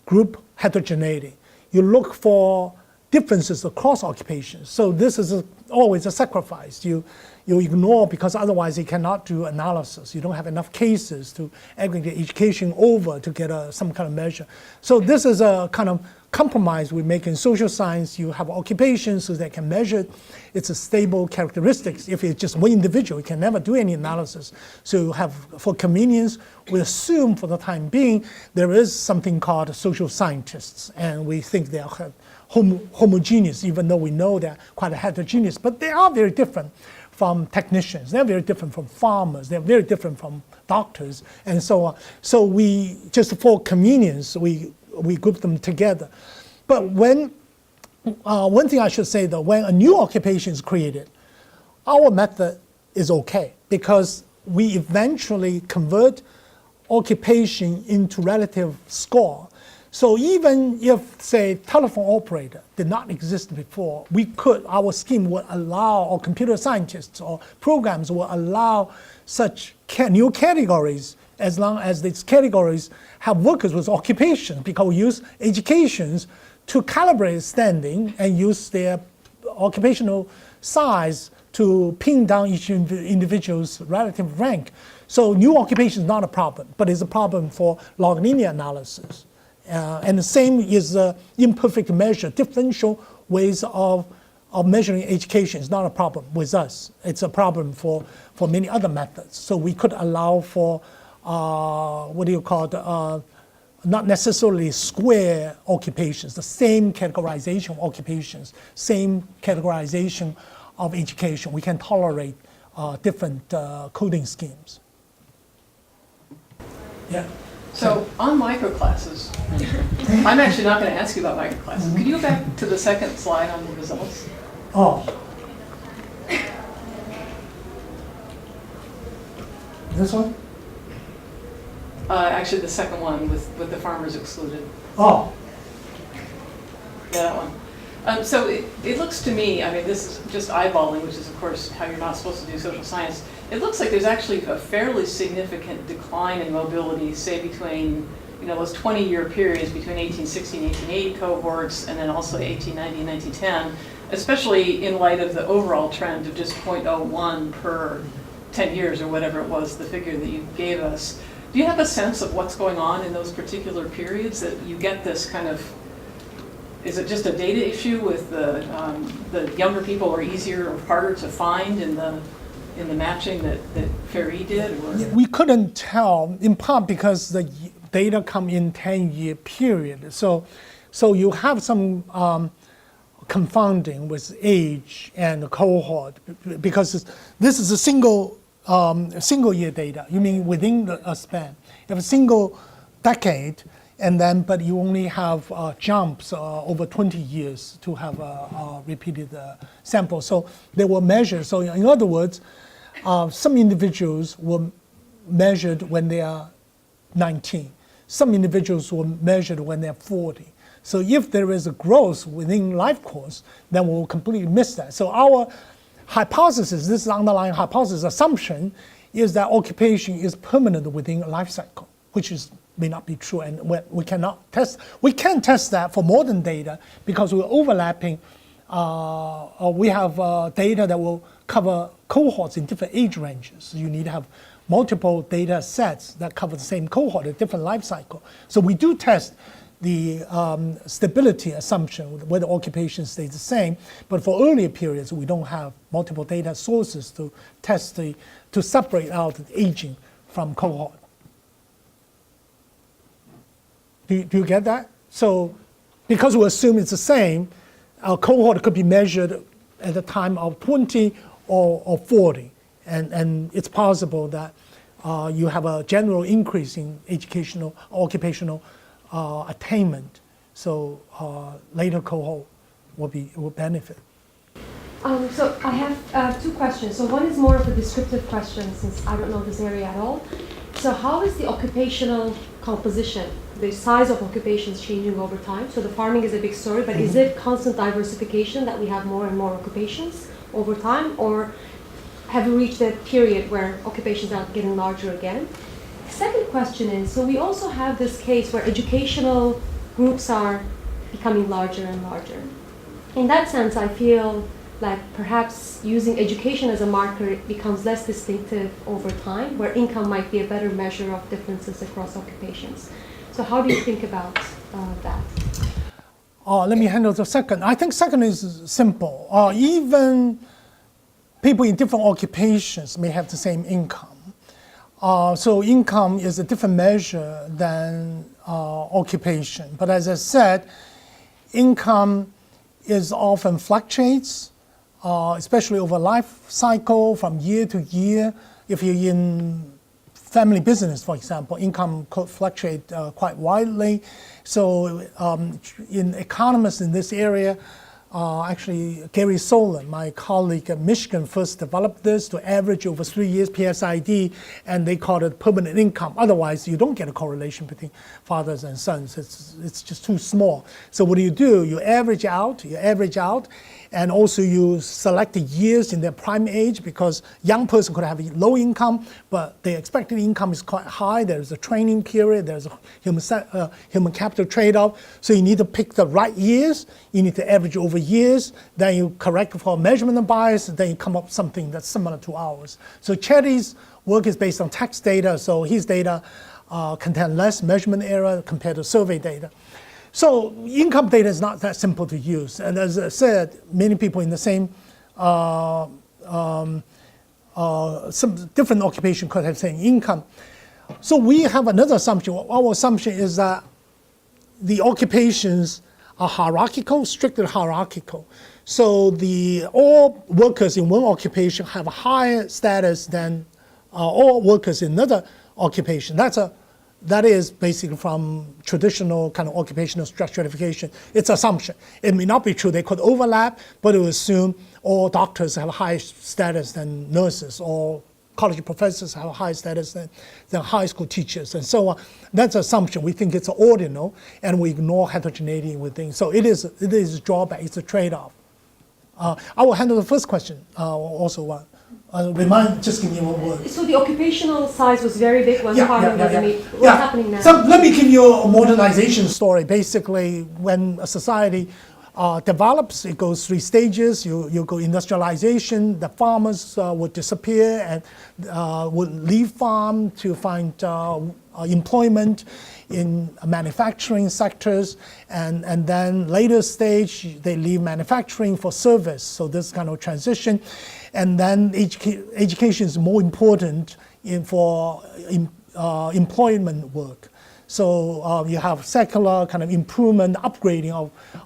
group heterogeneity. You look for differences across occupations. So this is always a sacrifice. You ignore because otherwise you cannot do analysis. You don't have enough cases to aggregate education over to get some kind of measure. So this is a kind of compromise we make in social science. You have occupations so they can measure it. It's a stable characteristics. If it's just one individual, you can never do any analysis. So you have, for convenience, we assume for the time being, there is something called social scientists. And we think they are homogeneous, even though we know they're quite heterogeneous. But they are very different from technicians. They're very different from farmers. They're very different from doctors, and so on. So we, just for convenience, we group them together. But when, one thing I should say though, when a new occupation is created, our method is okay because we eventually convert occupation into relative score. So even if, say, telephone operator did not exist before, our scheme would allow, or computer scientists or programs will allow such new categories as long as these categories have workers with occupations, because we use educations to calibrate standing and use their occupational size to pin down each individual's relative rank. So new occupation is not a problem, but it's a problem for log linear analysis. And the same is imperfect measure, differential ways of measuring education is not a problem with us. It's a problem for many other methods. So we could allow for, not necessarily square occupations, the same categorization of occupations, same categorization of education. We can tolerate different coding schemes. Yeah. So on microclasses, I'm actually not going to ask you about microclasses. Could you go back to the second slide on the results? Oh. This one? Actually, the second one with the farmers excluded. Oh. Yeah, that one. So it looks to me, I mean, this is just eyeballing, which is of course how you're not supposed to do social science. It looks like there's actually a fairly significant decline in mobility, say between, those 20-year periods between 1860 and 1880 cohorts, and then also 1890 and 1910, especially in light of the overall trend of just 0.01 per 10 years or whatever it was, the figure that you gave us. Do you have a sense of what's going on in those particular periods that you get this kind of, is it just a data issue with the younger people are easier or harder to find in the matching that Ferry did? Or? We couldn't tell, in part because the data come in 10-year period. So you have some confounding with age and the cohort, because this is a single year data. You mean within a span. You have a single decade, but you only have jumps over 20 years to have a repeated sample. So they were measured. So in other words, some individuals were measured when they are 19. Some individuals were measured when they're 40. So if there is a growth within life course, then we'll completely miss that. So our hypothesis, this is underlying hypothesis assumption, is that occupation is permanent within a life cycle, which may not be true, and we cannot test. We can test that for modern data because we're overlapping. We have data that will cover cohorts in different age ranges. So you need to have multiple data sets that cover the same cohort at different life cycle. So we do test the stability assumption, whether occupation stays the same, but for earlier periods, we don't have multiple data sources to test to separate out the aging from cohort. Do you get that? So because we assume it's the same, our cohort could be measured at the time of 20 or 40. And it's possible that you have a general increase in educational, occupational attainment. So later cohort will benefit. So I have 2 questions. So one is more of a descriptive question, since I don't know this area at all. So how is the occupational composition, the size of occupations changing over time? So the farming is a big story, but is it constant diversification that we have more and more occupations over time, or have we reached a period where occupations are getting larger again? The second question is, so we also have this case where educational groups are becoming larger and larger. In that sense, I feel like perhaps using education as a marker becomes less distinctive over time, where income might be a better measure of differences across occupations. So how do you think about that? Let me handle the second. I think second is simple. Even people in different occupations may have the same income. So income is a different measure than occupation. But as I said, income is often fluctuates, especially over life cycle from year to year. If you're in family business, for example, income could fluctuate quite widely. So in economists in this area, actually Gary Solon, my colleague at Michigan, first developed this to average over 3 years PSID, and they call it permanent income. Otherwise, you don't get a correlation between fathers and sons. It's just too small. So what do? You average out, and also you select the years in their prime age, because young person could have low income, but the expected income is quite high. There's a training period, there's a human capital trade-off. So you need to pick the right years, you need to average over years, then you correct for measurement bias, then you come up with something that's similar to ours. So Chetty's work is based on text data, so his data contain less measurement error compared to survey data. So income data is not that simple to use. And as I said, many people in the same, some different occupation could have the same income. So we have another assumption. Our assumption is that the occupations are hierarchical, strictly hierarchical. So all workers in one occupation have a higher status than all workers in another occupation. That is basically from traditional kind of occupational stratification. It's assumption. It may not be true. They could overlap, but it will assume all doctors have a higher status than nurses, or college professors have a higher status than high school teachers, and so on. That's an assumption. We think it's ordinal, and we ignore heterogeneity within. So it is a drawback. It's a trade-off. I will handle the first question also. Just give me one word. So the occupational size was very big once farming doesn't meet. What's happening now? So let me give you a modernization story. Basically, when a society develops, it goes 3 stages. You go industrialization, the farmers would disappear and would leave farm to find employment in manufacturing sectors, and then later stage they leave manufacturing for service. So this kind of transition, and then education is more important for employment work. So you have secular kind of improvement, upgrading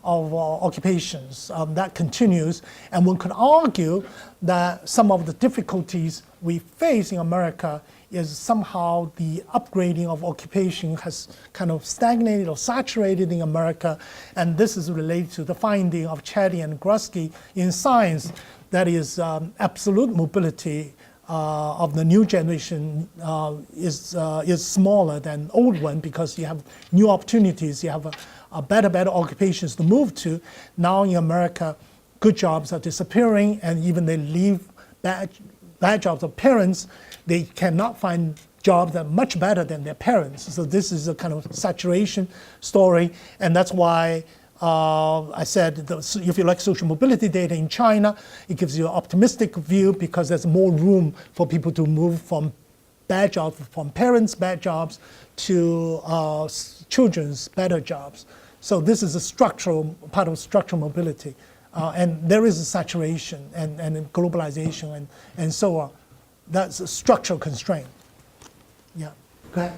of occupations that continues, and one could argue that some of the difficulties we face in America is somehow the upgrading of occupation has kind of stagnated or saturated in America, and this is related to the finding of Chetty and Grusky in science, that is absolute mobility of the new generation is smaller than old one, because you have new opportunities, you have better occupations to move to. Now in America, good jobs are disappearing, and even they leave bad jobs of parents, they cannot find jobs that are much better than their parents. So this is a kind of saturation story, and that's why I said if you like social mobility data in China, it gives you an optimistic view because there's more room for people to move from bad jobs, from parents' bad jobs to children's better jobs. So this is a part of structural mobility. And there is a saturation and globalization and so on. That's a structural constraint. Yeah, go ahead.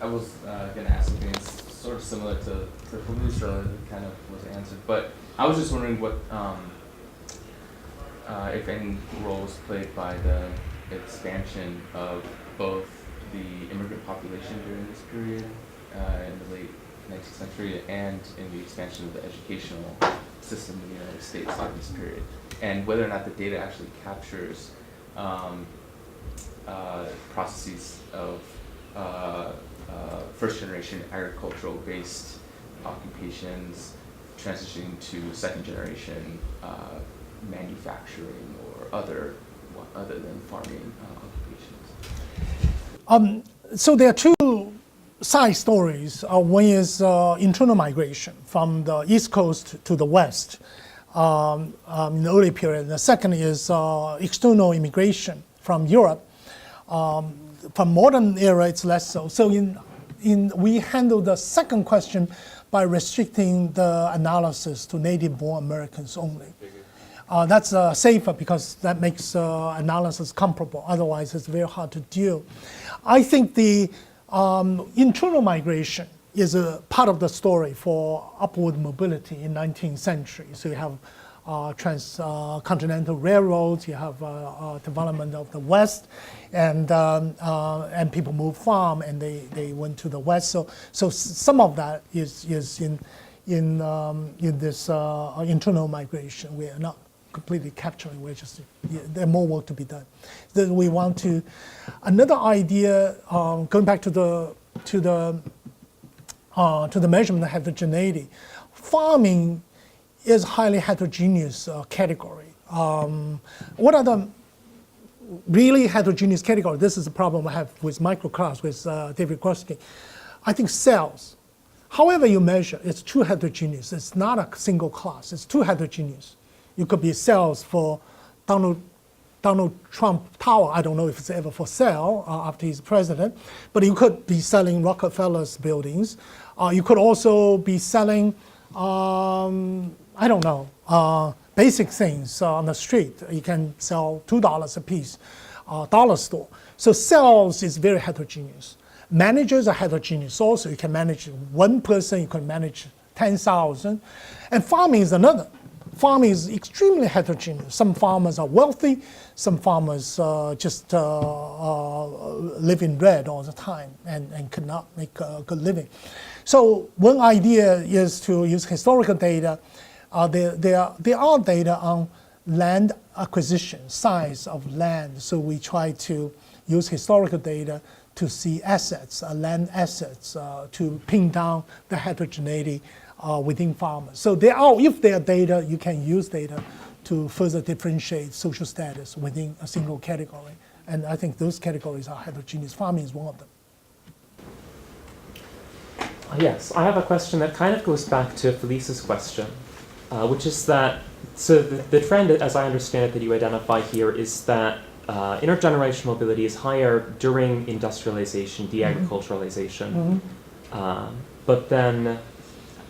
I was going to ask something sort of similar to Felicia, kind of was answered, but I was just wondering what, if any role was played by the expansion of both the immigrant population during this period in the late 19th century and in the expansion of the educational system in the United States during this period, and whether or not the data actually captures processes of first-generation agricultural-based occupations transitioning to second-generation manufacturing or other than farming occupations. So there are two side stories. One is internal migration from the East Coast to the West in the early period. The second is external immigration from Europe. From modern era, it's less so. So we handle the second question by restricting the analysis to native-born Americans only. That's safer because that makes analysis comparable. Otherwise, it's very hard to do. I think the internal migration is a part of the story for upward mobility in 19th century. So you have transcontinental railroads, you have development of the West, and people moved farm and they went to the West. So some of that is in this internal migration. We are not completely capturing. We're just there's more work to be done. Then we want to another idea going back to the measurement of heterogeneity. Farming is highly heterogeneous category. What are the really heterogeneous category? This is a problem I have with microclass with David Grusky. I think cells, however you measure, it's too heterogeneous. It's not a single class. It's too heterogeneous. You could be cells for Donald Trump Tower. I don't know if it's ever for sale after he's president, but you could be selling Rockefeller's buildings. You could also be selling I don't know, basic things on the street. You can sell $2 a piece, dollar store. So cells is very heterogeneous. Managers are heterogeneous also. You can manage one person, you can manage 10,000. And farming is another. Farming is extremely heterogeneous. Some farmers are wealthy, some farmers just live in bread all the time and cannot make a good living. So one idea is to use historical data. There are data on land acquisition, size of land. So we try to use historical data to see assets, land assets, to pin down the heterogeneity within farmers. So if there are data, you can use data to further differentiate social status within a single category. And I think those categories are heterogeneous. Farming is one of them. Yes, I have a question that kind of goes back to Felice's question, which is that, so the trend, as I understand it, that you identify here is that intergenerational mobility is higher during industrialization, de-agriculturalization, but then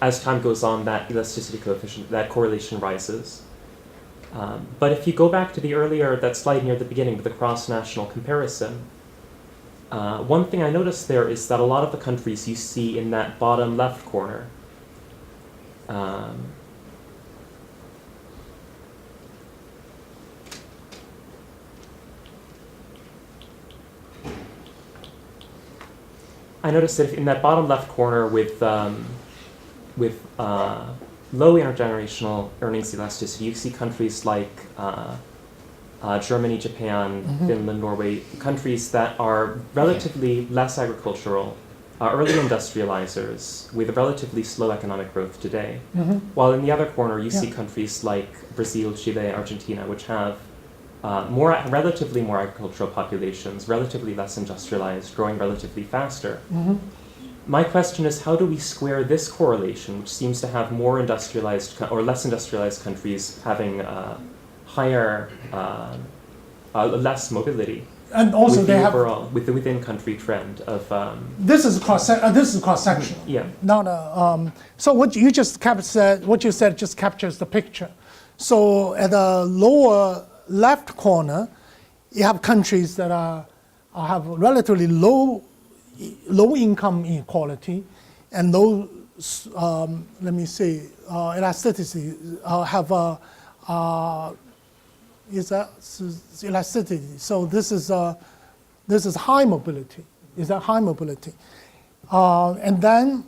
as time goes on, that elasticity coefficient, that correlation rises. But if you go back to that slide near the beginning with the cross-national comparison, one thing I noticed there is that a lot of the countries you see in that bottom left corner, I noticed that in that bottom left corner with low intergenerational earnings elasticity, you see countries like Germany, Japan, Finland, Norway, countries that are relatively less agricultural, early industrializers with relatively slow economic growth today. While in the other corner, you see countries like Brazil, Chile, Argentina, which have relatively more agricultural populations, relatively less industrialized, growing relatively faster. My question is, how do we square this correlation, which seems to have more industrialized or less industrialized countries having higher, less mobility, And also with they the have overall, with the within-country trend of. this is cross-sectional. Yeah. So what you said just captures the picture. So at the lower left corner, you have countries that have relatively low income inequality and low, elasticity, have elasticity. So this is high mobility. Is that high mobility? And then,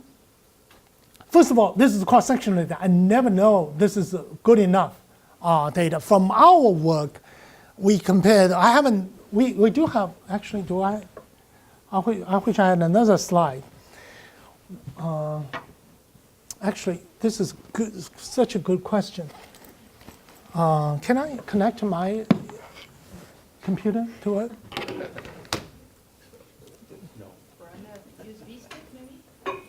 first of all, this is cross-sectional data. I never know this is good enough data. From our work, we compared. We do have, actually, do I? I wish I had another slide. Actually, this is good, such a good question. Can I connect my computer to it? No. Run a USB stick, maybe?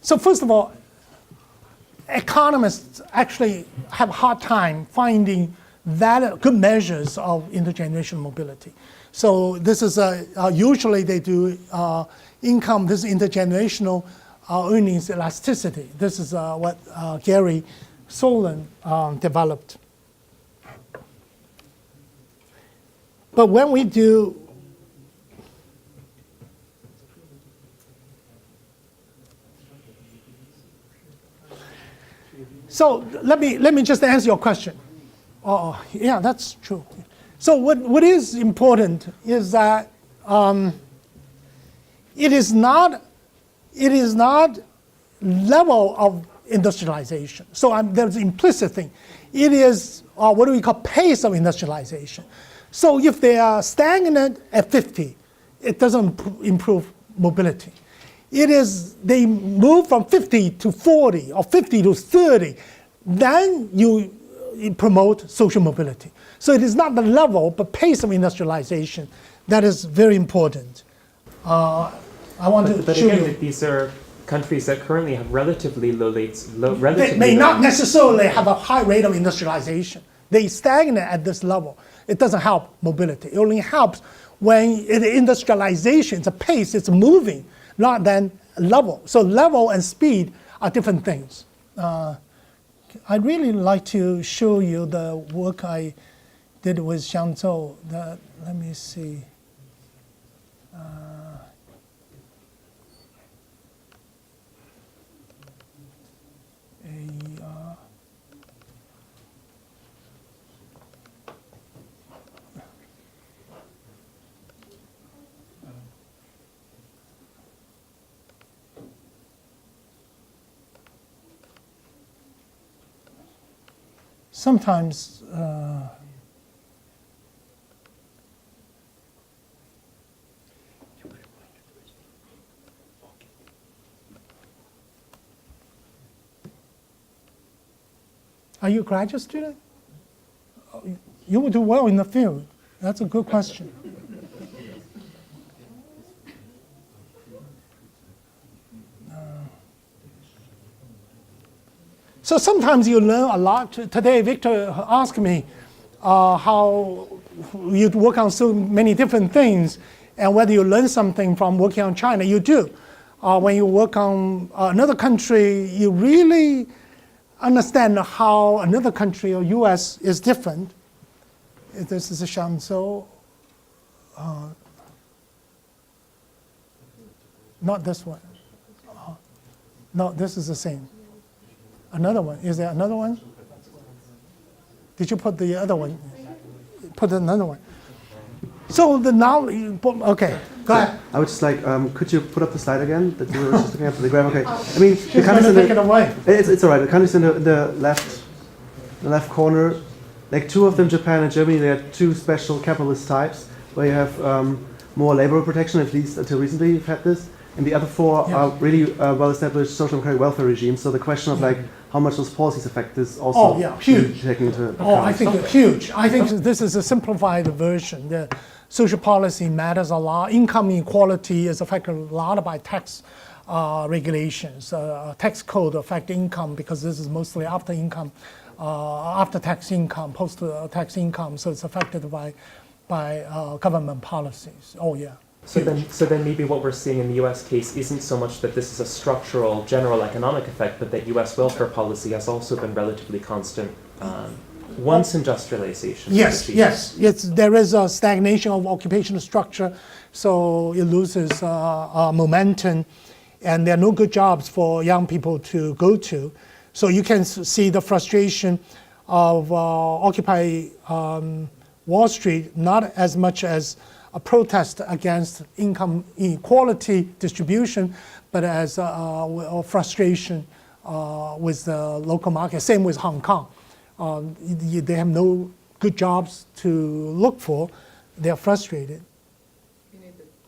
So first of all, economists actually have a hard time finding good measures of intergenerational mobility. So this is usually they do income. This is intergenerational earnings elasticity. This is what Gary Solon developed. But when we do so, let me just answer your question. Yeah, that's true. So what is important is that it is not level of industrialization. So there's an implicit thing. It is what do we call pace of industrialization. So if they are stagnant at 50, it doesn't improve mobility. It is they move from 50 to 40 or 50 to 30, then you promote social mobility. So it is not the level, but pace of industrialization that is very important. I want to but show again, you. these are countries that currently have relatively low rates. They may not necessarily have a high rate of industrialization. They stagnate at this level. It doesn't help mobility. It only helps when the industrialization, the pace, it's moving, not then level. So level and speed are different things. I'd really like to show you the work I did with Xiangzhou. Let me see. Sometimes are you a graduate student? You will do well in the field. That's a good question. So sometimes you learn a lot. Today, Victor asked me how you work on so many different things and whether you learn something from working on China. You do. When you work on another country, you really understand how another country or US is different. This is a Xiangzhou. Not this one. No, this is the same. Another one. Is there another one? Did you put the other one? Put another one. So the now, okay, go ahead. I would just like, could you put up the slide again that you were just looking at the graph? Okay. I mean, She's going to take it away. It's all right. The countries in the left corner, like two of them, Japan and Germany, they are two special capitalist types where you have more labor protection, at least until recently you've had this. And the other four are really well-established social and welfare regimes. So the question of like how much those policies affect this also huge. taken into account. Oh, I think huge. I think this is a simplified version. The social policy matters a lot. Income inequality is affected a lot by tax regulations. Tax code affect income because this is mostly after income, after tax income, post tax income. So it's affected by government policies. Oh yeah. So then maybe what we're seeing in the US case isn't so much that this is a structural general economic effect, but that US welfare policy has also been relatively constant once industrialization. Yes. There is a stagnation of occupational structure, so it loses momentum, and there are no good jobs for young people to go to. So you can see the frustration of Occupy Wall Street, not as much as a protest against income inequality distribution, but as a frustration with the local market. Same with Hong Kong. They have no good jobs to look for. They are frustrated.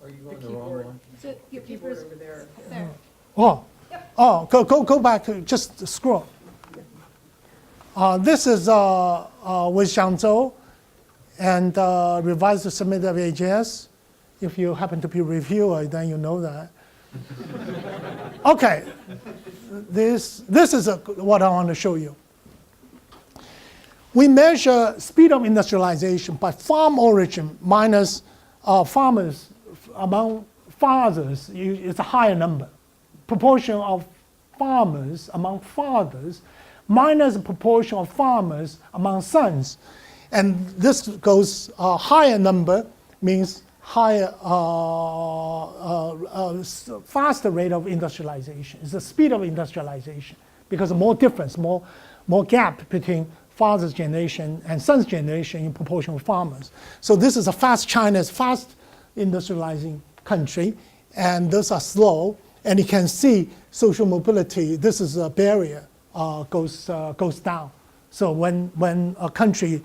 Are you on the wrong one? So your paper's over there. There. Go back. Just scroll. This is with Xiangzhou and revised to submit of AJS. If you happen to be a reviewer, then you know that. Okay, this is what I want to show you. We measure speed of industrialization by farm origin minus farmers among fathers. It's a higher number. Proportion of farmers among fathers minus the proportion of farmers among sons. And this goes higher number means higher, faster rate of industrialization. It's the speed of industrialization because more difference, more gap between father's generation and son's generation in proportion of farmers. So this is China's fast industrializing country, and those are slow. And you can see social mobility. This is a barrier goes down. So when a country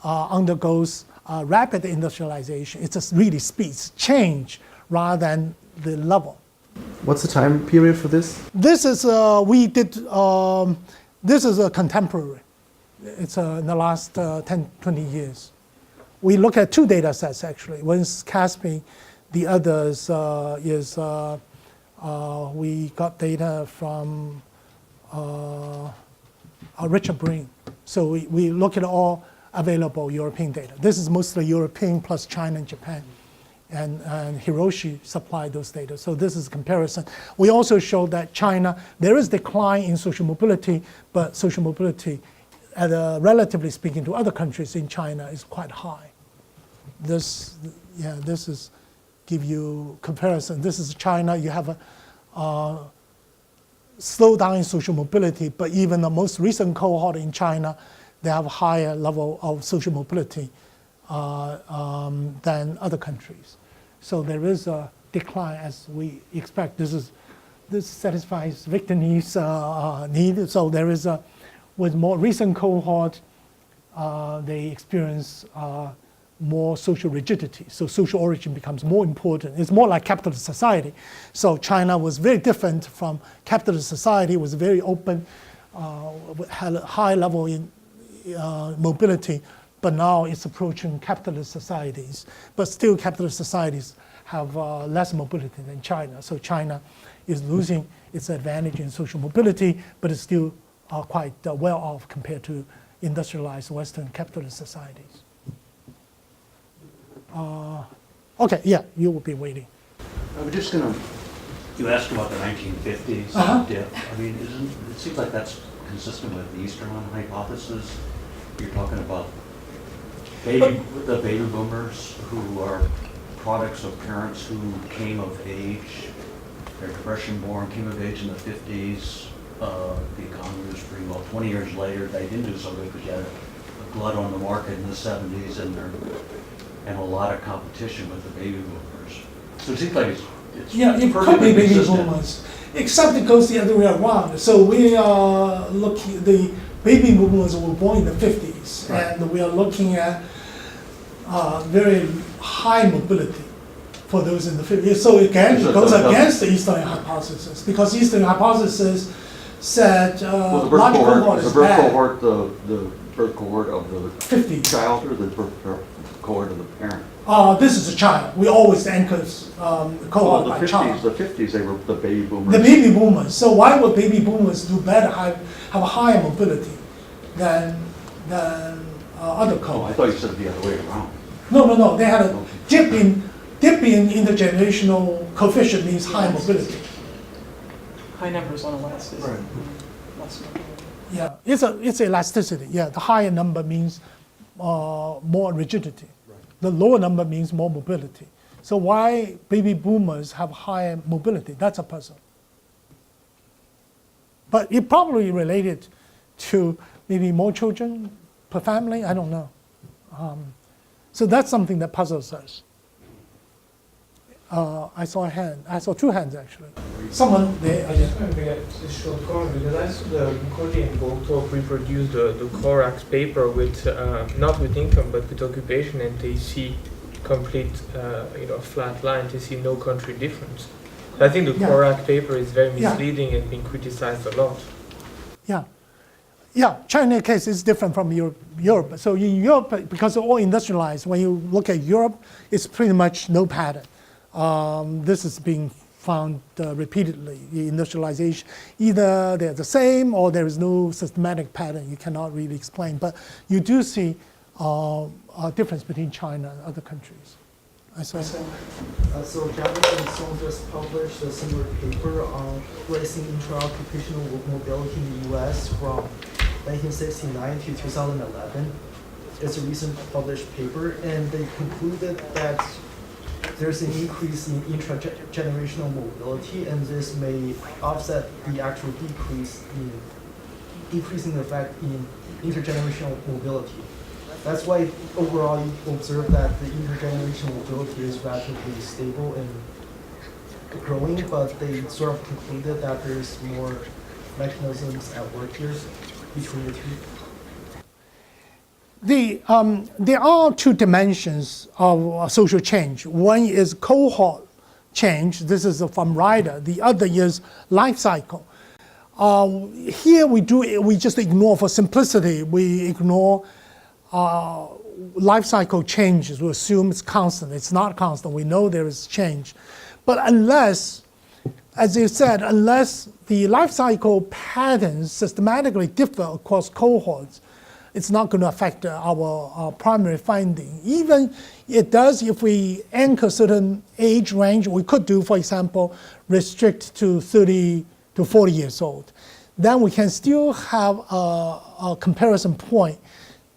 undergoes rapid industrialization, it's just really speeds change rather than the level. What's the time period for this? This is this is a contemporary. It's in the last 10, 20 years. We look at two data sets actually. One's Caspi, the others is we got data from Richard Breen. So we look at all available European data. This is mostly European plus China and Japan. and Hiroshi supplied those data. So this is a comparison. We also showed that China, there is decline in social mobility, but social mobility, relatively speaking to other countries in China, is quite high. This is give you comparison. This is China. You have a slowdown in social mobility, but even the most recent cohort in China, they have a higher level of social mobility than other countries. So there is a decline as we expect. This satisfies Victor Nee's need. So there is with more recent cohort, they experience more social rigidity. So social origin becomes more important. It's more like capitalist society. So China was very different from capitalist society. It was very open, had a high level in mobility, but now it's approaching capitalist societies. But still capitalist societies have less mobility than China. So China is losing its advantage in social mobility, but it's still quite well off compared to industrialized Western capitalist societies. Okay, yeah, you will be waiting. I was just going to, you asked about the 1950s dip. I mean, it seems like that's consistent with the Easterlin hypothesis. You're talking about the baby boomers who are products of parents who came of age, they're Depression born, came of age in the 50s. The economy was pretty well. 20 years later, they didn't do so good because you had a glut on the market in the 70s and a lot of competition with the baby boomers. So it seems like it's it could be baby boomers, except it goes the other way around. So we are looking, the baby boomers were born in the 50s, right, and we are looking at very high mobility for those in the 50s. So again, it goes against the Easterlin hypothesis, because Easterlin hypothesis said the large cohort is bad. The birth cohort of the 50s. child or the birth cohort of the parent? This is a child. We always anchor cohort by child. The 50s, they were the baby boomers. The baby boomers. So why would baby boomers do better, have a higher mobility than other cohorts? Oh, I thought you said the other way around. No. They had a dip in intergenerational coefficient means high mobility. High numbers on elasticity. Right. Less mobility. Yeah, it's elasticity. Yeah, the higher number means more rigidity. Right. The lower number means more mobility. So why baby boomers have higher mobility? That's a puzzle. But it probably related to maybe more children per family. I don't know. So that's something that puzzles us. I saw a hand. I saw two hands actually. Someone there. I just want to get a short comment because I saw the Cody and Bolt talk reproduced the Corax paper with not with income but with occupation, and they see complete flat line. They see no country difference. So I think the Corax paper is very misleading and being criticized a lot. Yeah, China case is different from Europe. So in Europe, because they're all industrialized, when you look at Europe, it's pretty much no pattern. This is being found repeatedly, the industrialization. Either they're the same or there is no systematic pattern. You cannot really explain. But you do see a difference between China and other countries. So Javis and Song just published a similar paper on raising intra-occupational mobility in the US from 1969 to 2011. It's a recent published paper, and they concluded that there's an increase in intergenerational mobility, and this may offset the actual decreasing effect in intergenerational mobility. That's why overall you observe that the intergenerational mobility is relatively stable and growing, but they sort of concluded that there's more mechanisms at work here between the two. There are two dimensions of social change. One is cohort change. This is from Ryder. The other is life cycle. Here we just ignore, for simplicity, we ignore life cycle changes. We assume it's constant. It's not constant. We know there is change. But unless, as you said, unless the life cycle patterns systematically differ across cohorts, it's not going to affect our primary finding. Even it does if we anchor certain age range. We could do, for example, restrict to 30 to 40 years old. Then we can still have a comparison point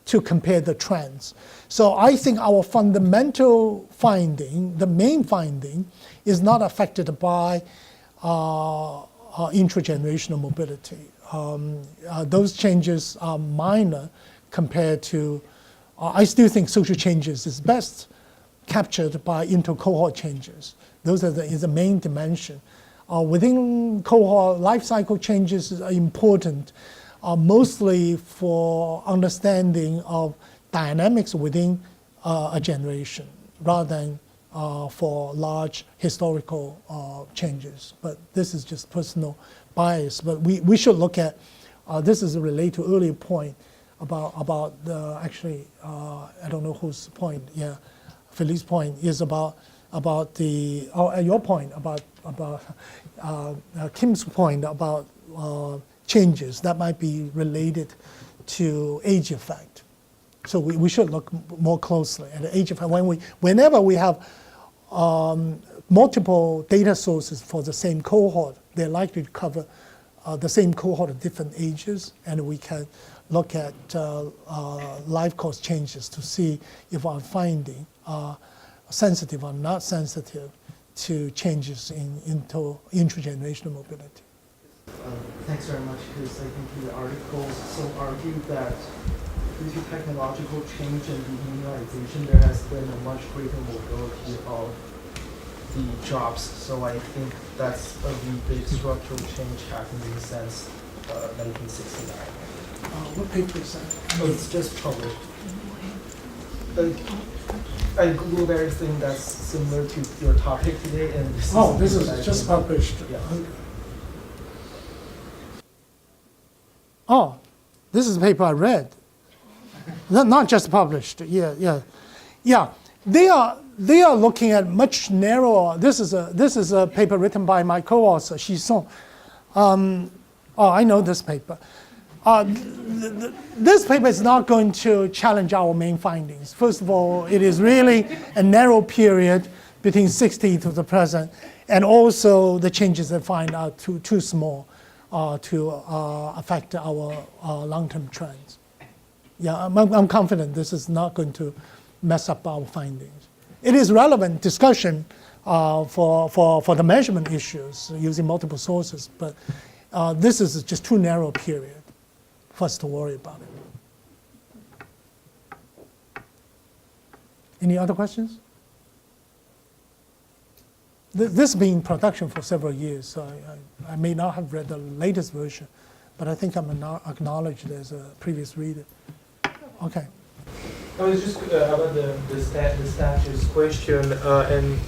to compare the trends. So I think our fundamental finding, the main finding, is not affected by intergenerational mobility. Those changes are minor compared to, I still think social changes is best captured by inter-cohort changes. Those is the main dimension. Within cohort, life cycle changes are important, mostly for understanding of dynamics within a generation, rather than for large historical changes. But this is just personal bias. But we should look at, this is related to earlier point about the, actually, I don't know whose point, yeah, Philippe's point is about the, your point about Kim's point about changes that might be related to age effect. So we should look more closely at the age effect. Whenever we have multiple data sources for the same cohort, they're likely to cover the same cohort at different ages, and we can look at life course changes to see if our finding are sensitive or not sensitive to changes in intergenerational mobility. Thanks very much, because I think the articles so argued that due to technological change and dehumanization, there has been a much greater mobility of the jobs. So I think that's a really big structural change happening since 1969. What paper is that? Oh, it's just published. I Googled everything that's similar to your topic today, and this is just published. Yeah. Oh, this is a paper I read. Not just published. Yeah. They are looking at much narrower. This is a paper written by my co-author Xisong. I know this paper. This paper is not going to challenge our main findings. First of all, it is really a narrow period between 60 to the present, and also the changes they find are too small to affect our long-term trends. Yeah, I'm confident this is not going to mess up our findings. It is relevant discussion for the measurement issues using multiple sources, but this is just too narrow a period for us to worry about it. Any other questions? This has been in production for several years, so I may not have read the latest version, but I think I'm acknowledged as a previous reader. Okay. I was just about the statues question, and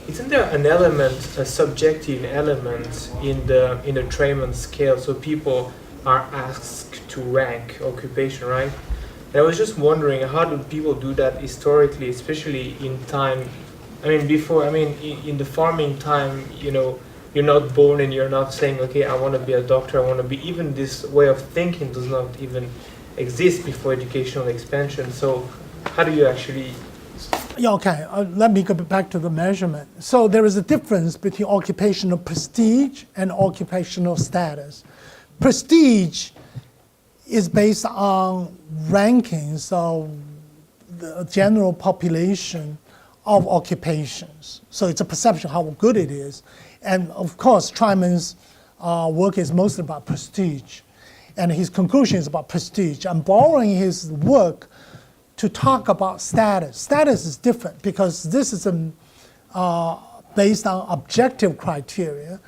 isn't there an element, a subjective element in the Trayman scale? So people are asked to rank occupation, right? And I was just wondering, how do people do that historically, especially in time? I mean, in the farming time, you're not born and you're not saying, okay, I want to be a doctor, I want to be, even this way of thinking does not even exist before educational expansion. So how do you actually... Yeah, okay, let me go back to the measurement. So there is a difference between occupational prestige and occupational status. Prestige is based on rankings of the general population of occupations. So it's a perception of how good it is. And of course, Trayman's work is mostly about prestige. And his conclusion is about prestige. I'm borrowing his work to talk about status. Status is different because this is based on objective criteria.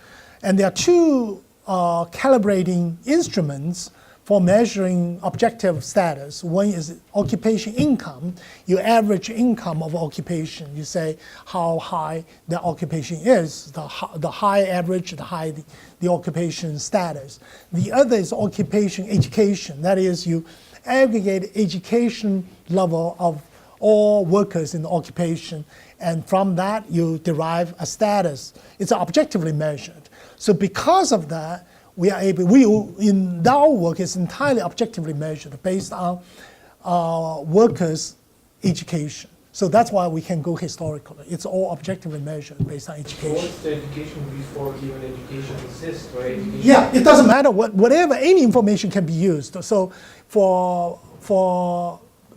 And there are two calibrating instruments for measuring objective status. One is occupation income, your average income of occupation. You say how high the occupation is, the high average, the high the occupation status. The other is occupation education. That is, you aggregate education level of all workers in the occupation, and from that you derive a status. It's objectively measured. So because of that, we are able, in our work is entirely objectively measured based on workers' education. So that's why we can go historically. It's all objectively measured based on So education. what's the education before even education exists, right? Education Yeah, it doesn't matter whatever, any information can be used. So for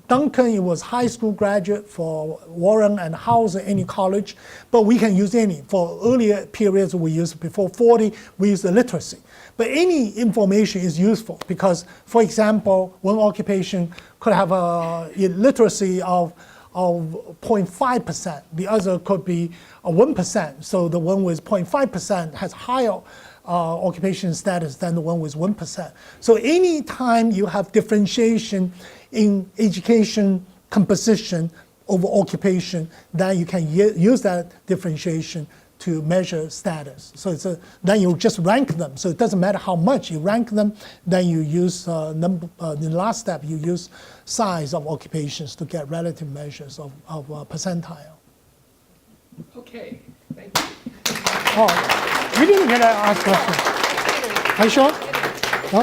Duncan, it was high school graduate. For Warren and Hauser, any college, but we can use any. For earlier periods, we used before 40, we use the literacy. But any information is useful because, for example, one occupation could have a literacy of 0.5%. The other could be 1%. So the one with 0.5% has higher occupation status than the one with 1%. So any time you have differentiation in education composition over occupation, then you can use that differentiation to measure status. So then you just rank them. So it doesn't matter how much you rank them. Then you use the last step, you use size of occupations to get relative measures of percentile. Okay, thank you. Oh, you didn't get to ask questions. Are you sure?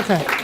Okay.